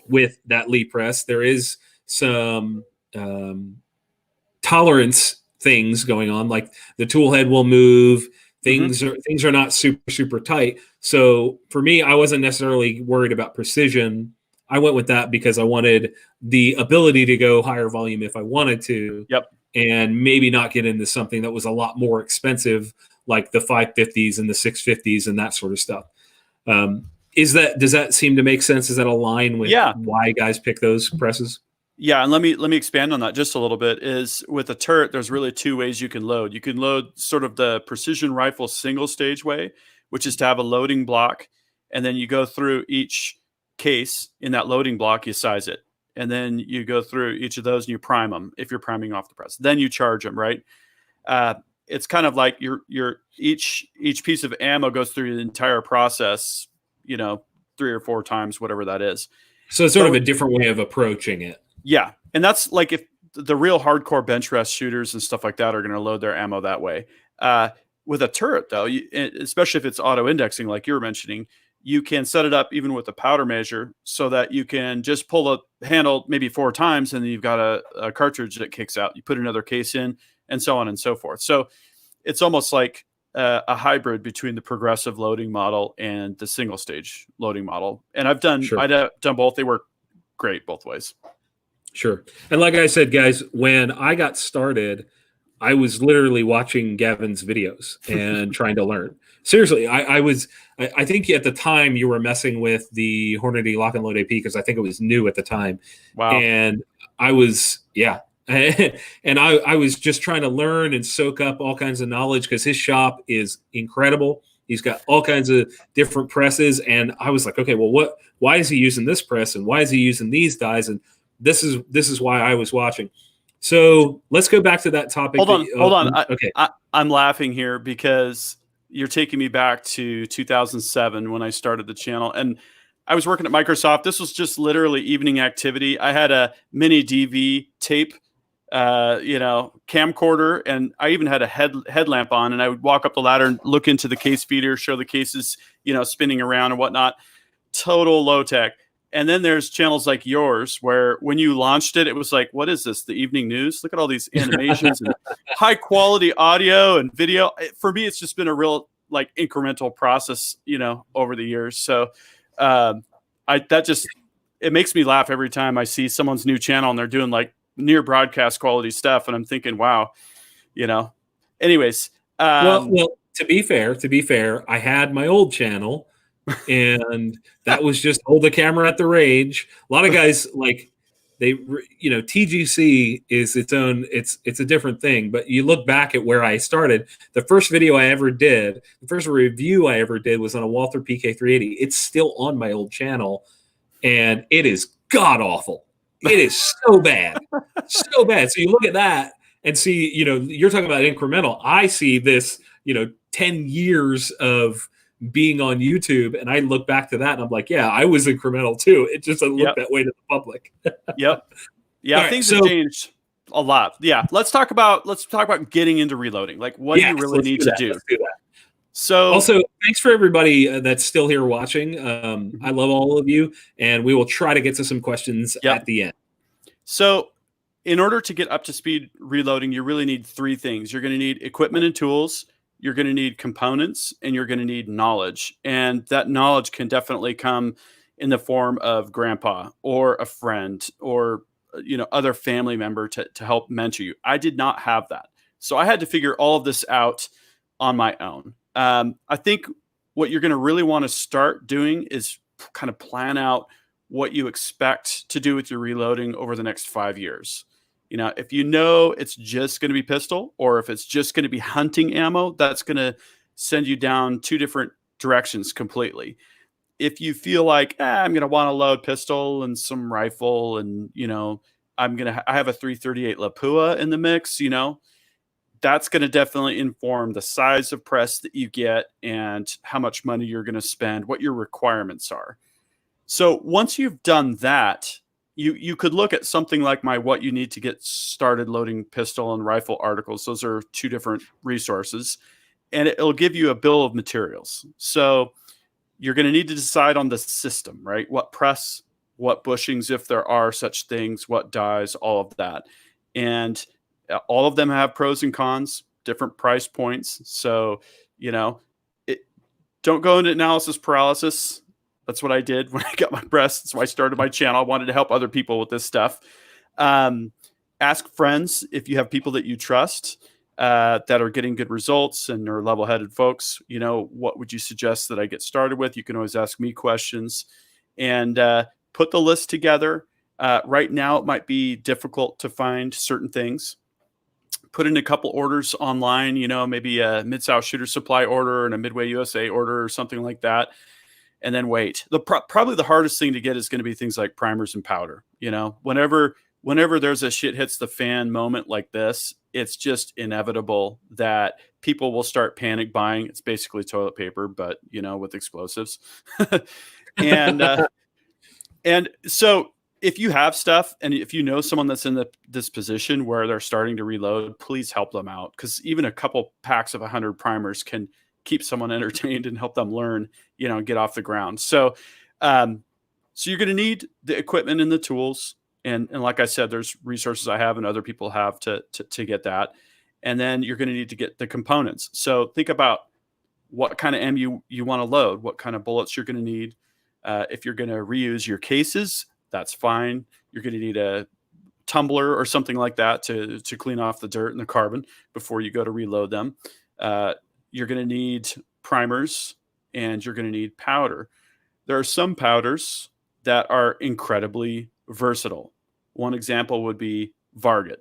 with that Lee press, there is some tolerance things going on, like the tool head will move. Things are not super tight. So for me, I wasn't necessarily worried about precision. I went with that because I wanted the ability to go higher volume if I wanted to, and maybe not get into something that was a lot more expensive, like the 550s and the 650s and that sort of stuff. Does that seem to make sense? Does that align with why guys pick those presses? Yeah, and let me expand on that just a little bit. Is with a turret, there's really two ways you can load. You can load sort of the precision rifle single stage way, which is to have a loading block, and then you go through each case in that loading block, you size it, and then you go through each of those and you prime them if you're priming off the press. Then you charge them, right? It's kind of like your each piece of ammo goes through the entire process, you know, 3 or 4 times, whatever that is. So it's sort of a different way of approaching it. Yeah. And that's like if the real hardcore bench rest shooters and stuff like that are going to load their ammo that way. With a turret, though, especially if it's auto indexing, like you were mentioning, you can set it up even with a powder measure so that you can just pull the handle maybe 4 times and then you've got a cartridge that kicks out. You put another case in and so on and so forth. So it's almost like a hybrid between the progressive loading model and the single stage loading model. And I've done both. They work great both ways. Sure. And like I said, guys, when I got started, I was literally watching Gavin's videos and trying to learn. Seriously, I think at the time you were messing with the Hornady Lock and Load AP because I think it was new at the time. Wow. And I was, and I was just trying to learn and soak up all kinds of knowledge because his shop is incredible. He's got all kinds of different presses. And I was like, okay, well, why is he using this press? And why is he using these dies? And this is why I was watching. So let's go back to that topic. Hold on. Okay. I'm laughing here because you're taking me back to 2007 when I started the channel. And I was working at Microsoft. This was just literally evening activity. I had a mini DV tape, camcorder, and I even had a headlamp on, and I would walk up the ladder and look into the case feeder, show the cases, spinning around and whatnot. Total low tech. And then there's channels like yours where when you launched it, it was like, what is this? The evening news? Look at all these animations and high quality audio and video. For me, it's just been a real incremental process, over the years. So it makes me laugh every time I see someone's new channel and they're doing near broadcast quality stuff. And I'm thinking, wow, anyways. Well, to be fair, I had my old channel. And that was just hold the camera at the range. A lot of guys TGC is its own, it's a different thing, but you look back at where I started, the first review I ever did was on a Walther PK380. It's still on my old channel and it is god awful. It is so bad, so bad. So you look at that and see, you're talking about incremental. I see this, 10 years of being on YouTube, and I look back to that and I'm like, yeah, I was incremental too. It just doesn't look that way to the public. Yep. Yeah, right, things have changed a lot. Yeah. Let's talk about getting into reloading. What do you really need to do? Let's do that. So also, thanks for everybody that's still here watching. I love all of you, and we will try to get to some questions at the end. So in order to get up to speed reloading, you really need 3 things. You're going to need equipment and tools. You're going to need components, and you're going to need knowledge. And that knowledge can definitely come in the form of grandpa or a friend or, other family member to help mentor you. I did not have that. So I had to figure all of this out on my own. I think what you're going to really want to start doing is kind of plan out what you expect to do with your reloading over the next 5 years. If it's just going to be pistol, or if it's just going to be hunting ammo, that's going to send you down 2 different directions completely. If you feel like I'm going to want to load pistol and some rifle, and I have a 338 Lapua in the mix, that's going to definitely inform the size of press that you get and how much money you're going to spend, what your requirements are. So once you've done that, you could look at something like my What You Need to Get Started Loading Pistol and Rifle articles. Those are 2 different resources, and it'll give you a bill of materials. So you're going to need to decide on the system, right? What press, what bushings, if there are such things, what dies, all of that. And all of them have pros and cons, different price points. So, don't go into analysis paralysis. That's what I did when I got my press. That's why I started my channel. I wanted to help other people with this stuff. Ask friends if you have people that you trust that are getting good results and are level-headed folks. What would you suggest that I get started with? You can always ask me questions and put the list together. Right now, it might be difficult to find certain things. Put in a couple orders online, maybe a Mid-South Shooter Supply order and a Midway USA order or something like that. And then wait. Probably the hardest thing to get is going to be things like primers and powder. Whenever there's a shit hits the fan moment like this, it's just inevitable that people will start panic buying. It's basically toilet paper, but with explosives. And so if you have stuff, and if you know someone that's in this position where they're starting to reload, please help them out, because even a couple packs of 100 primers can keep someone entertained and help them learn, and get off the ground. So, so you're going to need the equipment and the tools. And like I said, there's resources I have and other people have to get that. And then you're going to need to get the components. So think about what kind of ammo you want to load, what kind of bullets you're going to need. If you're going to reuse your cases, that's fine. You're going to need a tumbler or something like that to clean off the dirt and the carbon before you go to reload them. You're going to need primers and you're going to need powder. There are some powders that are incredibly versatile. One example would be Varget.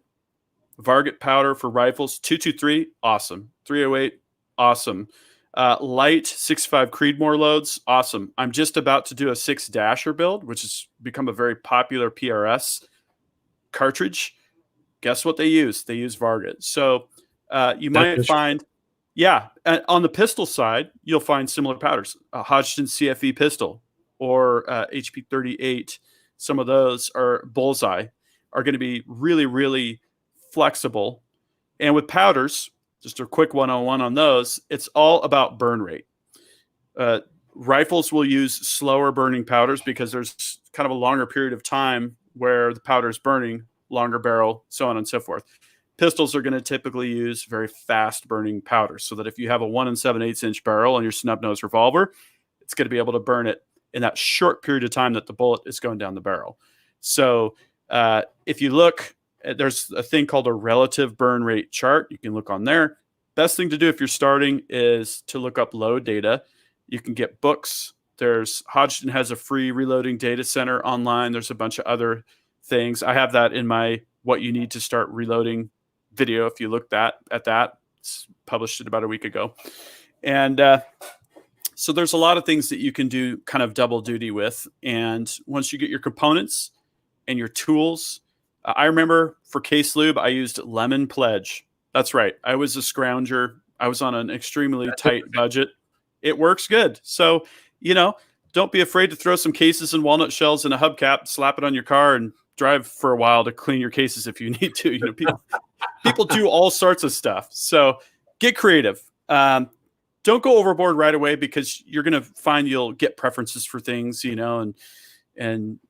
Varget powder for rifles, 223, awesome. 308, awesome. Light 6.5 Creedmoor loads, awesome. I'm just about to do a 6 Dasher build, which has become a very popular PRS cartridge. Guess what they use? They use Varget. So you might find, on the pistol side, you'll find similar powders. A Hodgdon CFE pistol or HP 38. Some of those are Bullseye are going to be really, really flexible. And with powders, just a quick 101 on those, it's all about burn rate. Rifles will use slower burning powders because there's kind of a longer period of time where the powder is burning, longer barrel, so on and so forth. Pistols are going to typically use very fast burning powders so that if you have a 1 7/8 inch barrel on your snub nose revolver, it's going to be able to burn it in that short period of time that the bullet is going down the barrel. So if you look, there's a thing called a relative burn rate chart. You can look on there. Best thing to do if you're starting is to look up load data. You can get books. Hodgdon has a free reloading data center online. There's a bunch of other things. I have that in my What You Need to Start Reloading video. If you look at that, it's published it about a week ago. And so there's a lot of things that you can do kind of double duty with. And once you get your components and your tools, I remember for case lube, I used Lemon Pledge. That's right. I was a scrounger. I was on an extremely tight budget. It works good. So, don't be afraid to throw some cases and walnut shells in a hubcap, slap it on your car, and drive for a while to clean your cases if you need to. People do all sorts of stuff. So get creative. Don't go overboard right away because you're going to find you'll get preferences for things, and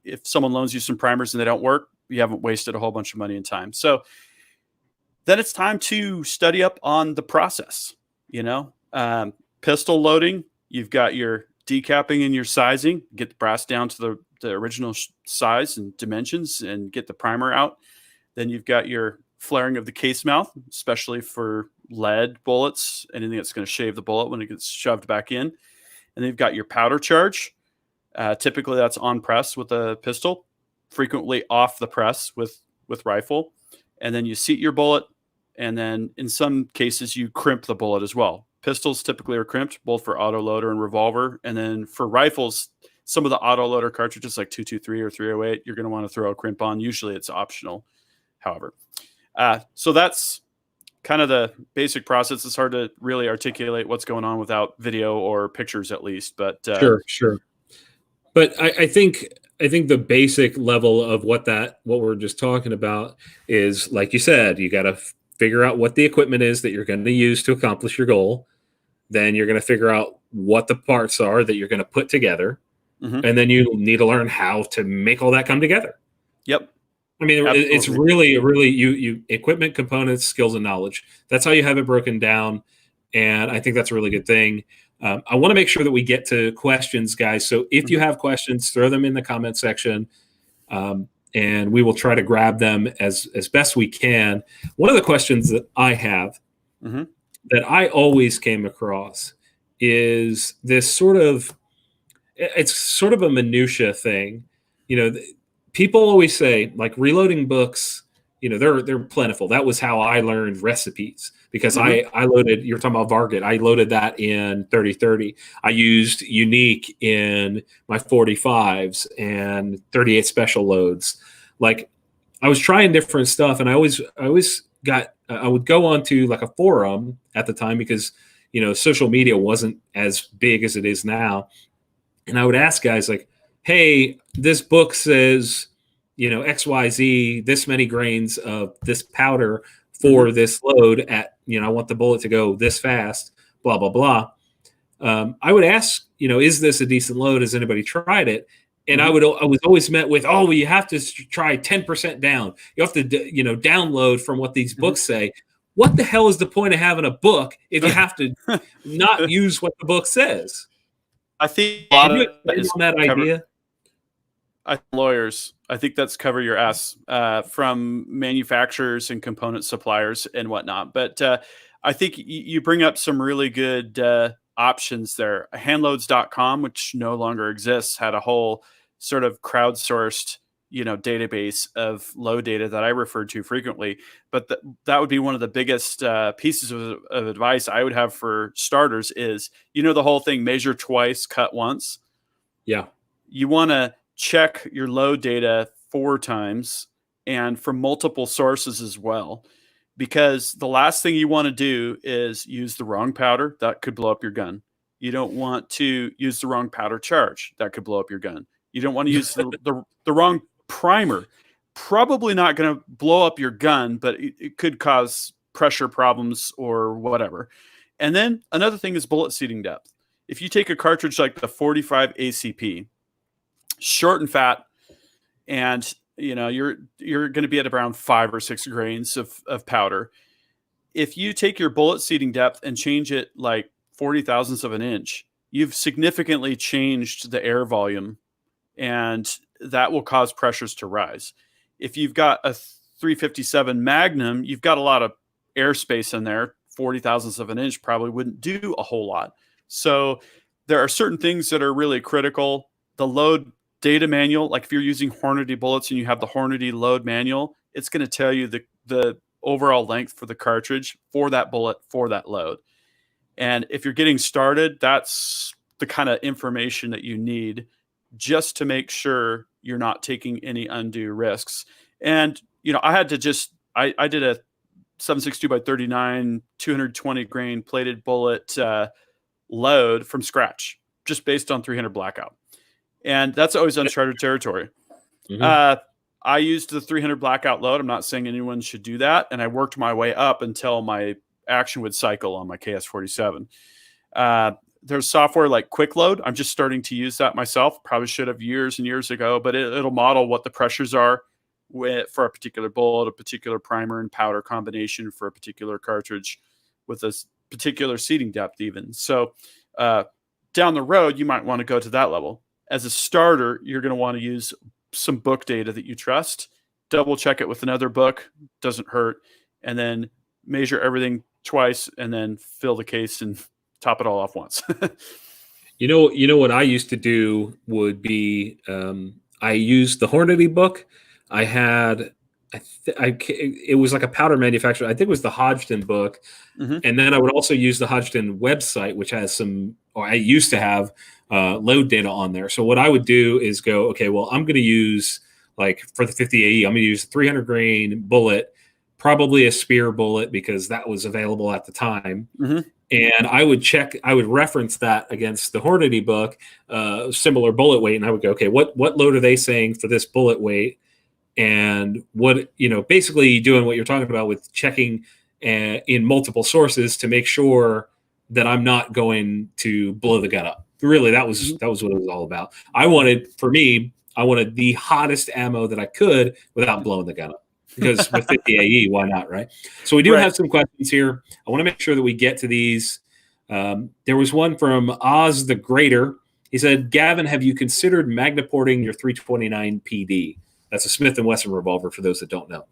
if someone loans you some primers and they don't work, you haven't wasted a whole bunch of money and time. So then it's time to study up on the process. Pistol loading, you've got your decapping and your sizing, get the brass down to the original size and dimensions and get the primer out. Then you've got your flaring of the case mouth, especially for lead bullets, anything that's going to shave the bullet when it gets shoved back in. And then you've got your powder charge. Typically that's on press with a pistol, frequently off the press with rifle. And then you seat your bullet. And then in some cases you crimp the bullet as well. Pistols typically are crimped both for autoloader and revolver. And then for rifles, some of the autoloader cartridges like 223 or 308, you're going to want to throw a crimp on. Usually it's optional, however. So that's kind of the basic process. It's hard to really articulate what's going on without video or pictures, at least. But sure. But I think the basic level of what we're just talking about is, like you said, you got to figure out what the equipment is that you're going to use to accomplish your goal. Then you're going to figure out what the parts are that you're going to put together. Mm-hmm. And then you need to learn how to make all that come together. Yep. I mean, absolutely. It's really you equipment, components, skills, and knowledge. That's how you have it broken down. And I think that's a really good thing. I want to make sure that we get to questions, guys. So if you have questions, throw them in the comment section. And we will try to grab them as best we can. One of the questions that I have that I always came across is this it's sort of a minutia thing. People always say, like, reloading books, they're plentiful. That was how I learned recipes because I loaded, you're talking about Varget. I loaded that in 3030. I used Unique in my 45s and 38 special loads. Like, I was trying different stuff, and I would go on to like a forum at the time because, social media wasn't as big as it is now. And I would ask guys like, hey, this book says, XYZ, this many grains of this powder for this load at, I want the bullet to go this fast, blah, blah, blah. I would ask, is this a decent load? Has anybody tried it? And I Mm-hmm. was always met with, oh, well, you have to try 10% down. You have to, download from what these books say. What the hell is the point of having a book if you have to not use what the book says? I think a lot Can you of that expand is on that covered. idea? Lawyers, I think that's cover your ass from manufacturers and component suppliers and whatnot. But I think you bring up some really good options there. Handloads.com, which no longer exists, had a whole sort of crowdsourced database of load data that I referred to frequently. But that would be one of the biggest pieces of advice I would have for starters is, the whole thing, measure twice, cut once. Yeah. You want to check your load data 4 times and from multiple sources as well, because the last thing you want to do is use the wrong powder. That could blow up your gun. You don't want to use the wrong powder charge. That could blow up your gun. You don't want to use the wrong primer. Probably not going to blow up your gun, but it could cause pressure problems or whatever. And then another thing is bullet seating depth. If you take a cartridge like the 45 ACP, short and fat, and you're going to be at around 5 or 6 grains of powder. If you take your bullet seating depth and change it like 40 thousandths of an inch, you've significantly changed the air volume, and that will cause pressures to rise. If you've got a 357 Magnum, you've got a lot of airspace in there. 40 thousandths of an inch probably wouldn't do a whole lot. So there are certain things that are really critical. The load data manual, like if you're using Hornady bullets and you have the Hornady load manual, it's going to tell you the overall length for the cartridge for that bullet for that load. And if you're getting started, that's the kind of information that you need just to make sure you're not taking any undue risks. And I had to I did a 7.62 by 39 220 grain plated bullet load from scratch, just based on 300 blackout. And that's always uncharted territory. Mm-hmm. I used the 300 blackout load. I'm not saying anyone should do that. And I worked my way up until my action would cycle on my KS-47. There's software like Quick Load. I'm just starting to use that myself. Probably should have years and years ago, but it'll model what the pressures are for a particular bullet, a particular primer and powder combination for a particular cartridge with a particular seating depth even. So down the road, you might want to go to that level. As a starter, you're going to want to use some book data that you trust, double check it with another book, doesn't hurt, and then measure everything twice and then fill the case and top it all off once. You know what I used to do would be I used the Hornady book. I had it was like a powder manufacturer. I think it was the Hodgdon book. Mm-hmm. And then I would also use the Hodgdon website, which has I used to have load data on there. So what I would do is go, okay, well, I'm going to use, like for the 50 AE, I'm going to use a 300 grain bullet, probably a spear bullet because that was available at the time. Mm-hmm. And I would reference that against the Hornady book, similar bullet weight. And I would go, okay, what load are they saying for this bullet weight? And what, basically doing what you're talking about with checking in multiple sources to make sure that I'm not going to blow the gun up. Really, that was what it was all about. I wanted the hottest ammo that I could without blowing the gun up. Because with 50 AE, why not, right? So we do have some questions here. I want to make sure that we get to these. There was one from Oz the Greater. He said, Gavin, have you considered magnaporting your 329 PD? That's a Smith & Wesson revolver for those that don't know.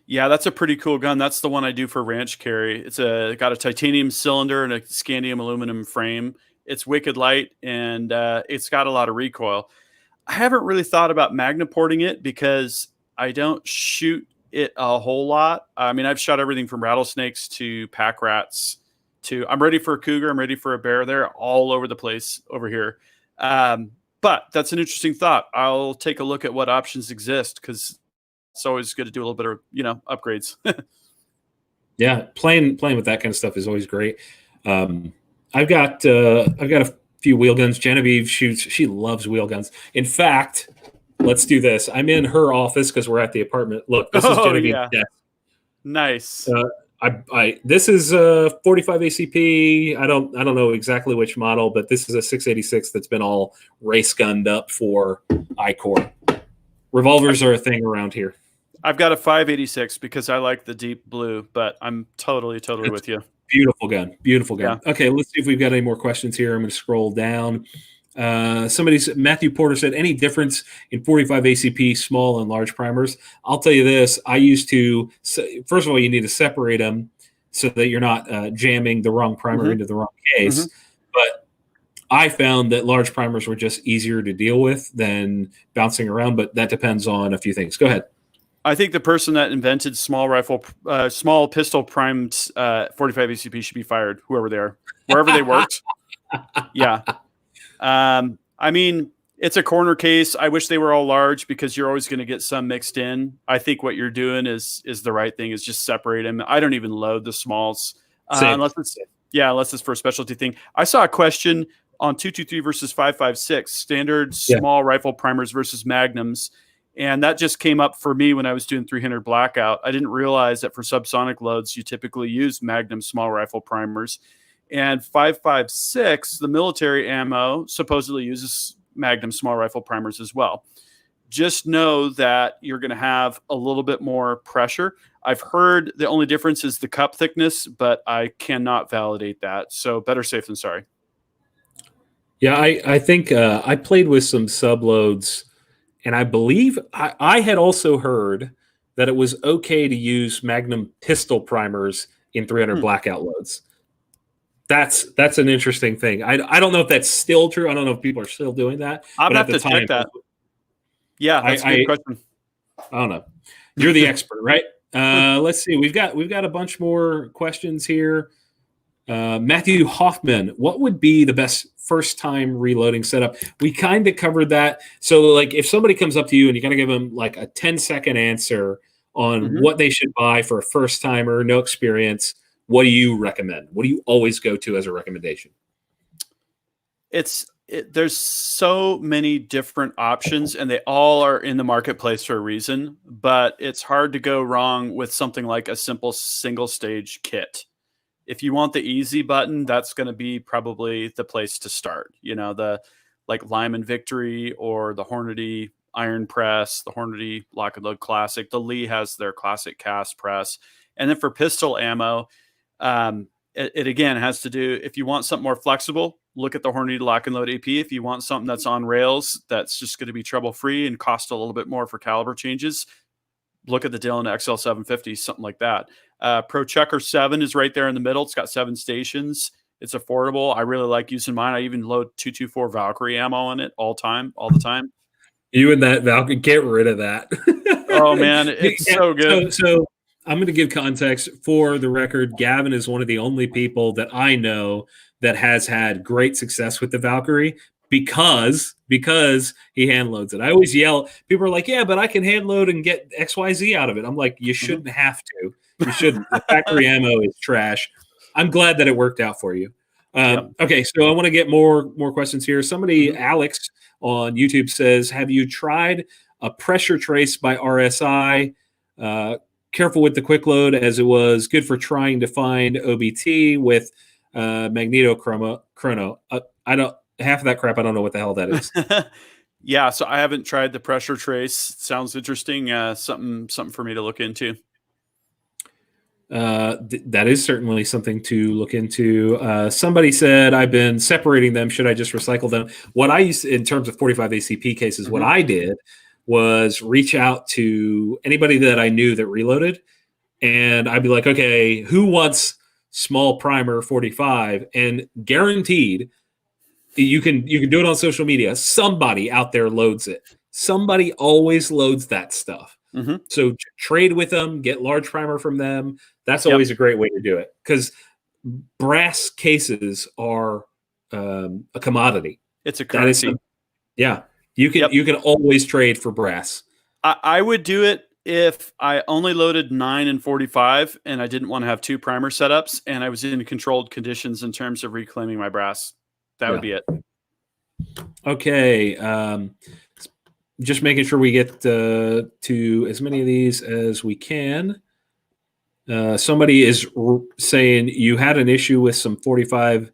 Yeah, that's a pretty cool gun. That's the one I do for ranch carry. It's got a titanium cylinder and a scandium aluminum frame. It's wicked light, and it's got a lot of recoil. I haven't really thought about magnaporting it because I don't shoot it a whole lot. I mean, I've shot everything from rattlesnakes to pack rats to I'm ready for a cougar. I'm ready for a bear. They're all over the place over here. But that's an interesting thought. I'll take a look at what options exist because it's always good to do a little bit of, upgrades. Yeah, playing with that kind of stuff is always great. I've got a few wheel guns. Genevieve shoots. She loves wheel guns. In fact, let's do this. I'm in her office because we're at the apartment. Look, this is Genevieve's desk. Nice. This is a 45 ACP. I don't know exactly which model, but this is a 686 that's been all race gunned up for I-Core. Revolvers are a thing around here. I've got a 586 because I like the deep blue, but I'm totally with you. Beautiful gun. Beautiful gun. Yeah. Okay, let's see if we've got any more questions here. I'm going to scroll down. Matthew Porter said, any difference in 45 ACP small and large primers? I'll tell you this. I used to, first of all, you need to separate them so that you're not jamming the wrong primer into the wrong case. But I found that large primers were just easier to deal with than bouncing around, but that depends on a few things. Go ahead. I think the person that invented small pistol primed 45 ACP should be fired, whoever they are, wherever they worked. Yeah. I mean, it's a corner case. I wish they were all large because you're always going to get some mixed in. I think what you're doing is the right thing, is just separate them. I don't even load the smalls unless it's for a specialty thing. I saw a question on 223 versus 556 standard small rifle primers versus magnums. And that just came up for me when I was doing 300 blackout. I didn't realize that for subsonic loads, you typically use Magnum small rifle primers. And 556, the military ammo, supposedly uses Magnum small rifle primers as well. Just know that you're going to have a little bit more pressure. I've heard the only difference is the cup thickness, but I cannot validate that. So better safe than sorry. Yeah, I think I played with some subloads. And I believe I had also heard that it was okay to use Magnum pistol primers in 300 blackout loads. That's an interesting thing. I don't know if that's still true. I don't know if people are still doing that. I'm going to have to check that. Yeah, that's a good question. I don't know. You're the expert, right? Let's see. We've got a bunch more questions here. Matthew Hoffman, what would be the best first time reloading setup? We kind of covered that. So like if somebody comes up to you and you got to give them like a 10-second answer on what they should buy for a first timer, no experience, what do you recommend? What do you always go to as a recommendation? There's so many different options and they all are in the marketplace for a reason, but it's hard to go wrong with something like a simple single stage kit. If you want the easy button, that's going to be probably the place to start. You know, the like Lyman Victory or the Hornady Iron Press, the Hornady Lock and Load Classic. The Lee has their classic cast press. And then for pistol ammo, it again has to do, if you want something more flexible, look at the Hornady Lock and Load AP. If you want something that's on rails, that's just going to be trouble free and cost a little bit more for caliber changes, look at the Dillon XL 750, something like that. Pro Checker 7 is right there in the middle. It's got 7 stations. It's affordable. I really like using mine. I even load 224 Valkyrie ammo in it all the time. You and that Valkyrie, get rid of that. Oh man, it's so good. So I'm going to give context for the record. Gavin is one of the only people that I know that has had great success with the Valkyrie because he hand loads it. I always yell. People are like, yeah, but I can hand load and get XYZ out of it. I'm like, you shouldn't have to. You shouldn't. The factory ammo is trash. I'm glad that it worked out for you. Okay, so I want to get more questions here. Somebody, Alex on YouTube says, have you tried a pressure trace by RSI? Careful with the quick load, as it was good for trying to find OBT with magneto chrono. I don't half of that crap. I don't know what the hell that is. Yeah, so I haven't tried the pressure trace. Sounds interesting. Something for me to look into. That is certainly something to look into. Somebody said, I've been separating them. Should I just recycle them? What I used in terms of 45 ACP cases, what I did was reach out to anybody that I knew that reloaded. And I'd be like, okay, who wants small primer 45? And guaranteed, you can do it on social media. Somebody out there loads it. Somebody always loads that stuff. So trade with them, get large primer from them. That's always a great way to do it, because brass cases are a commodity. It's a currency. You can always trade for brass. I would do it if I only loaded 9 and 45 and I didn't want to have 2 primer setups and I was in controlled conditions in terms of reclaiming my brass. That would be it. Okay. Just making sure we get to as many of these as we can. Somebody is saying you had an issue with some 44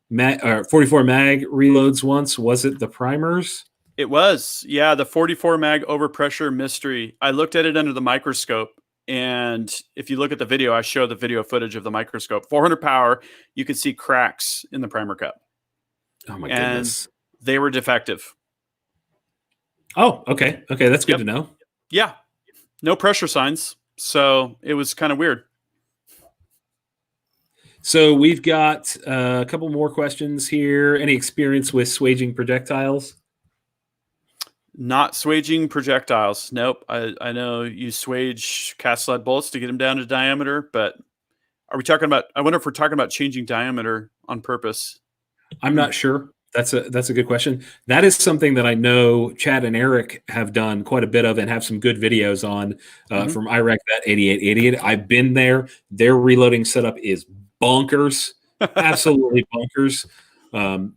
mag reloads once. Was it the primers? It was, yeah, the 44 mag overpressure mystery. I looked at it under the microscope, and if you look at the video, I show the video footage of the microscope. 400 power, you could see cracks in the primer cup. Oh my and goodness. They were defective. Oh, okay. Okay, that's good to know. Yeah. No pressure signs. So it was kind of weird. So we've got a couple more questions here. Any experience with swaging projectiles? Not swaging projectiles. Nope. I know you swage cast lead bullets to get them down to diameter, but are we talking about, I wonder if we're talking about changing diameter on purpose. I'm not sure. That's a good question. That is something that I know Chad and Eric have done quite a bit of and have some good videos on from Iraq Vet 8888. I've been there. Their reloading setup is bonkers, absolutely bonkers.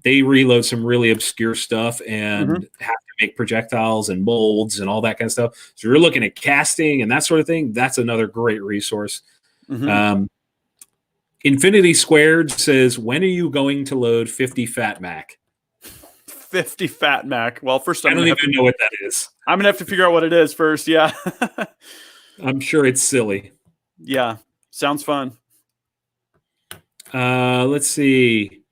They reload some really obscure stuff and have to make projectiles and molds and all that kind of stuff. So you're looking at casting and that sort of thing. That's another great resource. Infinity Squared says, when are you going to load 50 Fat Mac? 50 Fat Mac. Well, first I don't even know what that is. I'm gonna have to figure out what it is first. Yeah. I'm sure it's silly. Yeah. Sounds fun. Let's see.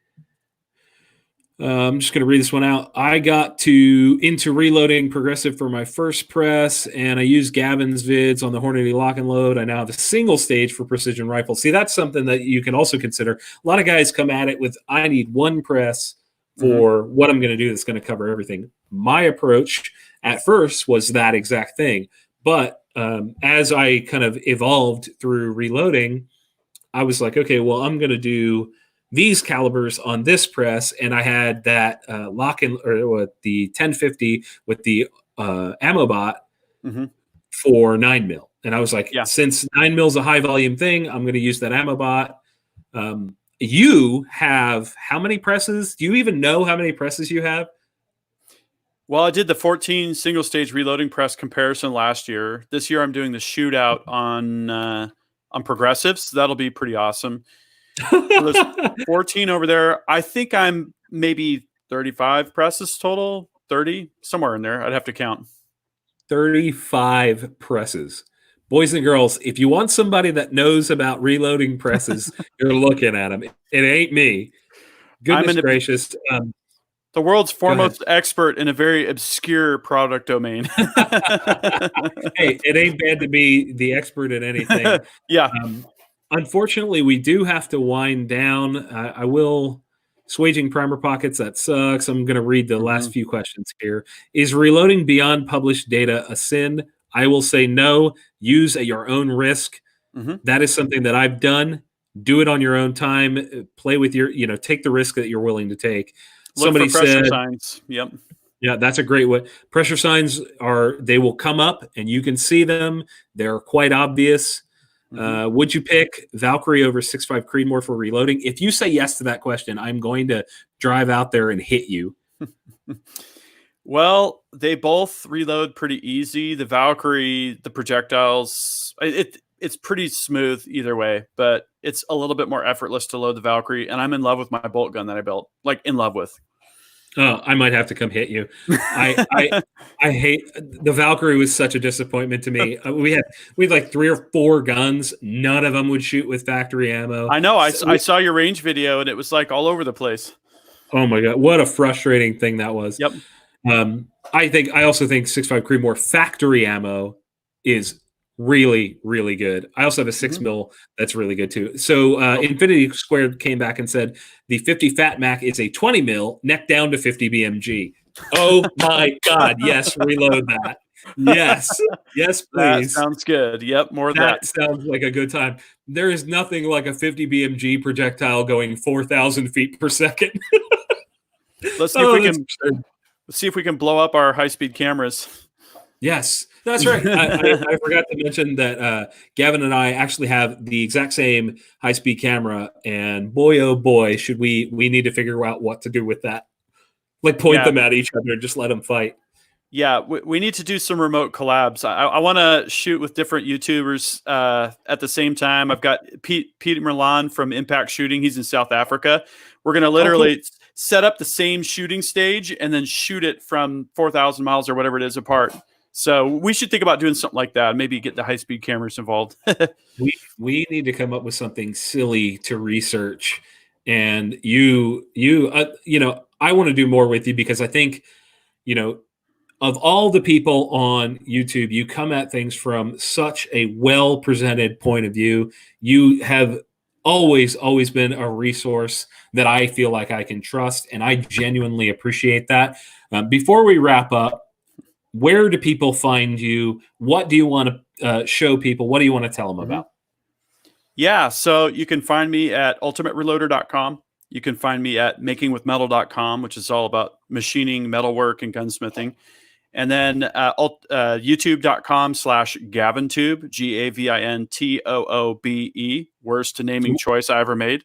I'm just going to read this one out. I got into reloading progressive for my first press, and I used Gavin's vids on the Hornady lock and load. I now have a single stage for precision rifle. See, that's something that you can also consider. A lot of guys come at it with, I need one press for what I'm going to do that's going to cover everything. My approach at first was that exact thing. But as I kind of evolved through reloading, I was like, okay, well, I'm going to do these calibers on this press, and I had that lock-in or the 1050 with the ammo bot for 9mm, and I was like, since 9mm is a high volume thing, I'm going to use that ammo bot. You have how many presses? Do you even know how many presses you have? Well, I did the 14 single stage reloading press comparison last year. This year, I'm doing the shootout on progressives. That'll be pretty awesome. So there's 14 over there. I think I'm maybe 35 presses total, 30, somewhere in there. I'd have to count. 35 presses. Boys and girls, if you want somebody that knows about reloading presses, you're looking at them. It ain't me. Goodness gracious. The world's foremost expert in a very obscure product domain. Hey, it ain't bad to be the expert in anything. Yeah. Unfortunately, we do have to wind down. I will swaging primer pockets. That sucks. I'm going to read the last few questions here. Is reloading beyond published data a sin? I will say no. Use at your own risk. That is something that I've done. Do it on your own time. Play with your, take the risk that you're willing to take. Somebody said pressure signs. Yep. Yeah, that's a great way. Pressure signs they will come up and you can see them. They're quite obvious. Would you pick Valkyrie over 6.5 Creedmoor for reloading? If you say yes to that question, I'm going to drive out there and hit you. Well, they both reload pretty easy. The Valkyrie, the projectiles, it's pretty smooth either way, but it's a little bit more effortless to load the Valkyrie. And I'm in love with my bolt gun that I built, like in love with. Oh, I might have to come hit you. I hate the Valkyrie. Was such a disappointment to me. We had like 3 or 4 guns. None of them would shoot with factory ammo. I know. I saw your range video and it was like all over the place. Oh my God. What a frustrating thing that was. Yep. I also think 6.5 Creedmoor factory ammo is really, really good. I also have a 6mm that's really good too. So Infinity Squared came back and said the 50 Fat Mac is a 20mm neck down to 50 BMG. Oh my God. Yes. Reload that. Yes. Yes, please. That sounds good. Yep. More of that. That sounds like a good time. There is nothing like a 50 BMG projectile going 4,000 feet per second. Let's see if we can blow up our high-speed cameras. Yes, that's right. I forgot to mention that Gavin and I actually have the exact same high-speed camera, and boy, oh boy, should we need to figure out what to do with that. Like point them at each other and just let them fight. Yeah, we need to do some remote collabs. I want to shoot with different YouTubers at the same time. I've got Pete Milan from Impact Shooting. He's in South Africa. We're going to literally set up the same shooting stage and then shoot it from 4,000 miles or whatever it is apart. So we should think about doing something like that. Maybe get the high-speed cameras involved. we need to come up with something silly to research. And you know, I want to do more with you because I think, you know, of all the people on YouTube, you come at things from such a well-presented point of view. You have always been a resource that I feel like I can trust, and I genuinely appreciate that. Before we wrap up, where do people find you? What do you want to show people? What do you want to tell them about? Yeah, so you can find me at ultimatereloader.com. You can find me at makingwithmetal.com, which is all about machining, metalwork, and gunsmithing. And then youtube.com/GavinTube, GAVINTOOBE, worst naming choice I ever made.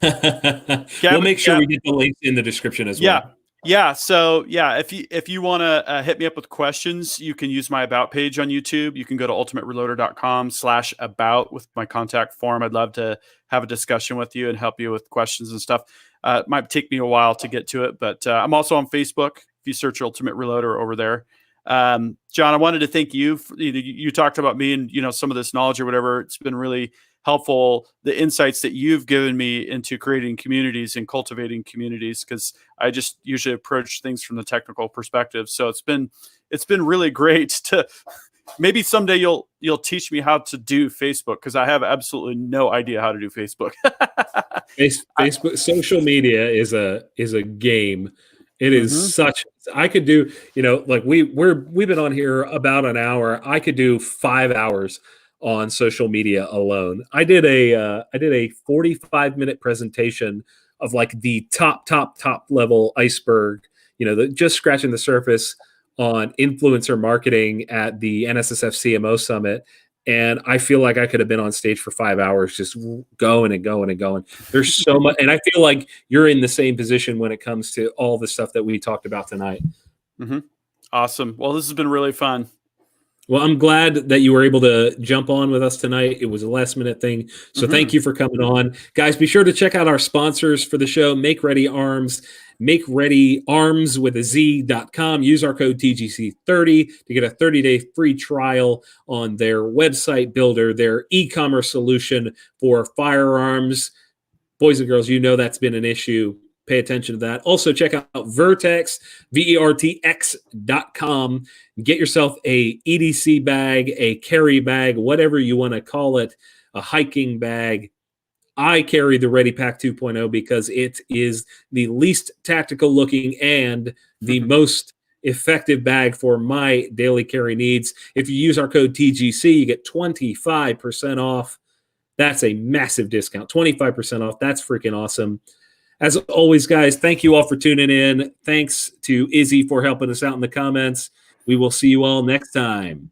We'll make sure we get the links in the description as well. Yeah. So if you want to hit me up with questions, you can use my about page on YouTube. You can go to ultimatereloader.com/about with my contact form. I'd love to have a discussion with you and help you with questions and stuff. It might take me a while to get to it, but I'm also on Facebook. If you search Ultimate Reloader over there. John, I wanted to thank you. You talked about me and, you know, some of this knowledge or whatever. It's been really helpful, the insights that you've given me into creating communities and cultivating communities, because I just usually approach things from the technical perspective. So it's been really great to maybe someday you'll teach me how to do Facebook, because I have absolutely no idea how to do Facebook. Facebook social media is a game. It is such. I could do, you know, like we've been on here about an hour. I could do 5 hours on social media alone. I did a 45-minute presentation of like the top level iceberg, you know, just scratching the surface on influencer marketing at the NSSF CMO Summit. And I feel like I could have been on stage for 5 hours, just going and going and going. There's so much. And I feel like you're in the same position when it comes to all the stuff that we talked about tonight. Awesome. Well, this has been really fun. Well, I'm glad that you were able to jump on with us tonight. It was a last minute thing. So thank you for coming on. Guys, be sure to check out our sponsors for the show, Make Ready Arms. MakeReadyArms with a Z.com. Use our code TGC30 to get a 30-day free trial on their website builder, their e-commerce solution for firearms. Boys and girls, you know that's been an issue. Pay attention to that. Also, check out Vertex, VERTX.com. Get yourself a EDC bag, a carry bag, whatever you want to call it, a hiking bag. I carry the Ready Pack 2.0 because it is the least tactical looking and the most effective bag for my daily carry needs. If you use our code TGC, you get 25% off. That's a massive discount. 25% off. That's freaking awesome. As always, guys, thank you all for tuning in. Thanks to Izzy for helping us out in the comments. We will see you all next time.